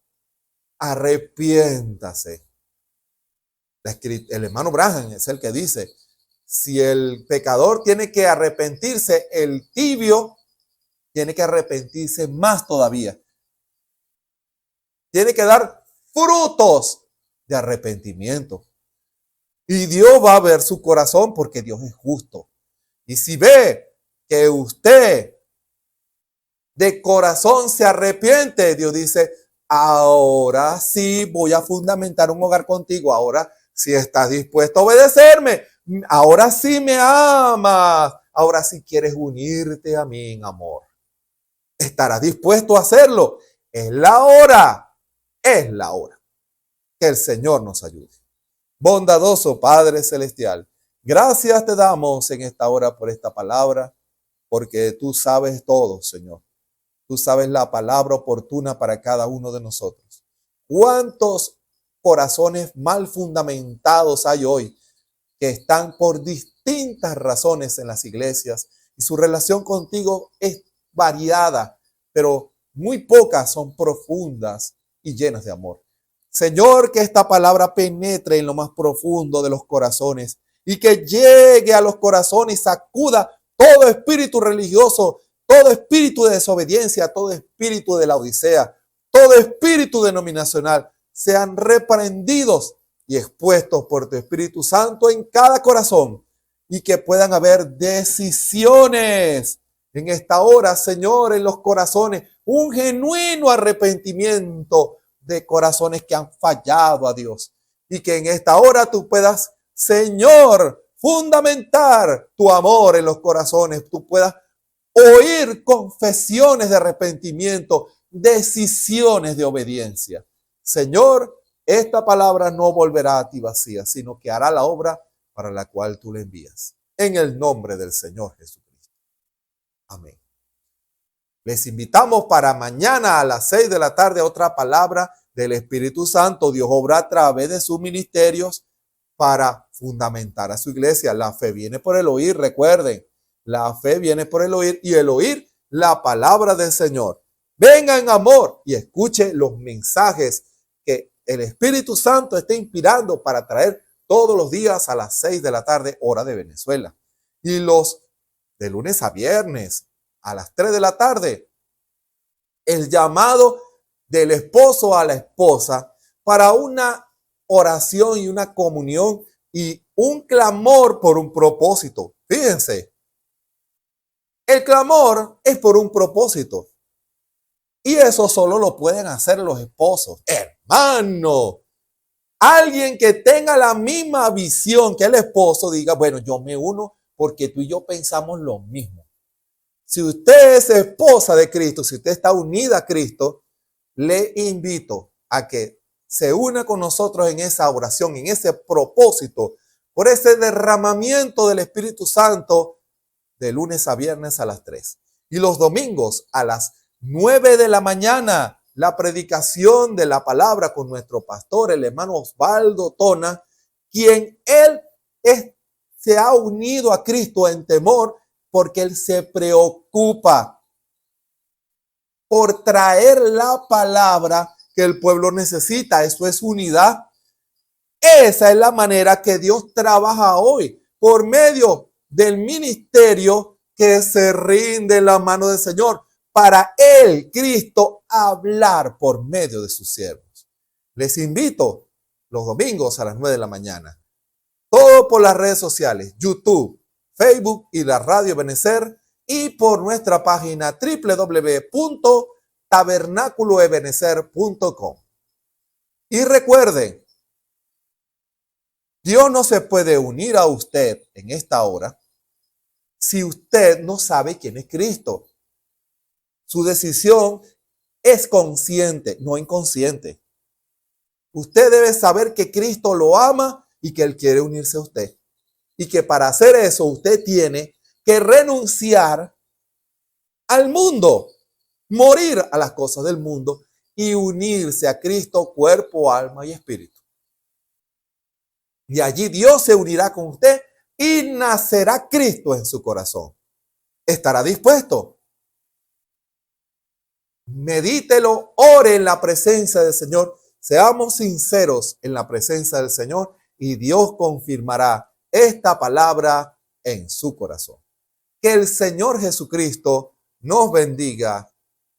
Arrepiéntase. El hermano Branham es el que dice, si el pecador tiene que arrepentirse, el tibio tiene que arrepentirse más todavía. Tiene que dar frutos de arrepentimiento. Y Dios va a ver su corazón porque Dios es justo. Y si ve que usted de corazón se arrepiente, Dios dice, ahora sí voy a fundamentar un hogar contigo. Ahora sí estás dispuesto a obedecerme. Ahora sí me amas. Ahora sí quieres unirte a mí en amor. ¿Estarás dispuesto a hacerlo? Es la hora. Es la hora. Que el Señor nos ayude. Bondadoso Padre Celestial, gracias te damos en esta hora por esta palabra, porque tú sabes todo, Señor. Tú sabes la palabra oportuna para cada uno de nosotros. ¿Cuántos corazones mal fundamentados hay hoy que están por distintas razones en las iglesias y su relación contigo es variada, pero muy pocas son profundas y llenas de amor? Señor, que esta palabra penetre en lo más profundo de los corazones y que llegue a los corazones y sacuda todo espíritu religioso, todo espíritu de desobediencia, todo espíritu de la odisea, todo espíritu denominacional, sean reprendidos y expuestos por tu Espíritu Santo en cada corazón y que puedan haber decisiones en esta hora, Señor, en los corazones, un genuino arrepentimiento de corazones que han fallado a Dios y que en esta hora tú puedas, Señor, fundamentar tu amor en los corazones, tú puedas oír confesiones de arrepentimiento, decisiones de obediencia. Señor, esta palabra no volverá a ti vacía, sino que hará la obra para la cual tú le envías. En el nombre del Señor Jesucristo. Amén. Les invitamos para mañana a las 6 de la tarde a otra palabra del Espíritu Santo. Dios obra a través de sus ministerios para fundamentar a su iglesia. La fe viene por el oír, recuerden. La fe viene por el oír y el oír la palabra del Señor. Venga en amor y escuche los mensajes que el Espíritu Santo está inspirando para traer todos los días a las 6 de la tarde, hora de Venezuela. Y los de lunes a viernes a las 3 de la tarde, el llamado del esposo a la esposa para una oración y una comunión y un clamor por un propósito. Fíjense, el clamor es por un propósito. Y eso solo lo pueden hacer los esposos. Hermano, alguien que tenga la misma visión que el esposo diga, bueno, yo me uno porque tú y yo pensamos lo mismo. Si usted es esposa de Cristo, si usted está unida a Cristo, le invito a que se una con nosotros en esa oración, en ese propósito, por ese derramamiento del Espíritu Santo de lunes a viernes a las 3. Y los domingos a las 9 de la mañana, la predicación de la palabra con nuestro pastor, el hermano Osvaldo Tona, quien se ha unido a Cristo en temor porque él se preocupa por traer la palabra que el pueblo necesita. Eso es unidad. Esa es la manera que Dios trabaja hoy, por medio del ministerio que se rinde en la mano del Señor, para él, Cristo, hablar por medio de sus siervos. Les invito los domingos a las 9 de la mañana. Todo por las redes sociales, YouTube, Facebook y la Radio Ebenecer, y por nuestra página www.tabernaculoebenecer.com. Y recuerden, Dios no se puede unir a usted en esta hora si usted no sabe quién es Cristo. Su decisión es consciente, no inconsciente. Usted debe saber que Cristo lo ama y que Él quiere unirse a usted. Y que para hacer eso usted tiene que renunciar al mundo, morir a las cosas del mundo y unirse a Cristo, cuerpo, alma y espíritu. Y allí Dios se unirá con usted y nacerá Cristo en su corazón. ¿Estará dispuesto? Medítelo, ore en la presencia del Señor. Seamos sinceros en la presencia del Señor y Dios confirmará esta palabra en su corazón. Que el Señor Jesucristo nos bendiga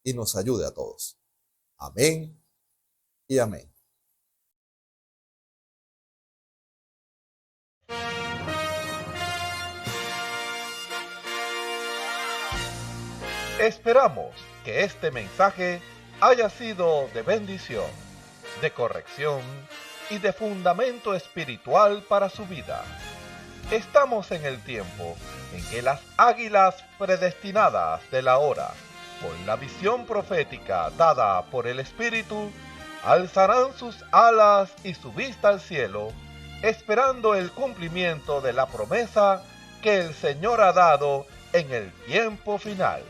y nos ayude a todos. Amén y amén. Esperamos que este mensaje haya sido de bendición, de corrección y de fundamento espiritual para su vida. Estamos en el tiempo en que las águilas predestinadas de la hora, con la visión profética dada por el Espíritu, alzarán sus alas y su vista al cielo, esperando el cumplimiento de la promesa que el Señor ha dado en el tiempo final.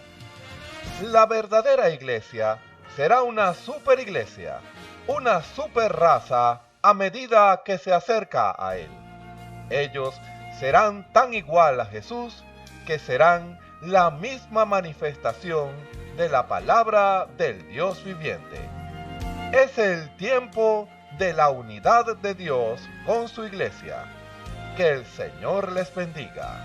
La verdadera iglesia será una superiglesia, una super raza a medida que se acerca a Él. Ellos serán tan igual a Jesús que serán la misma manifestación de la palabra del Dios viviente. Es el tiempo de la unidad de Dios con su iglesia. Que el Señor les bendiga.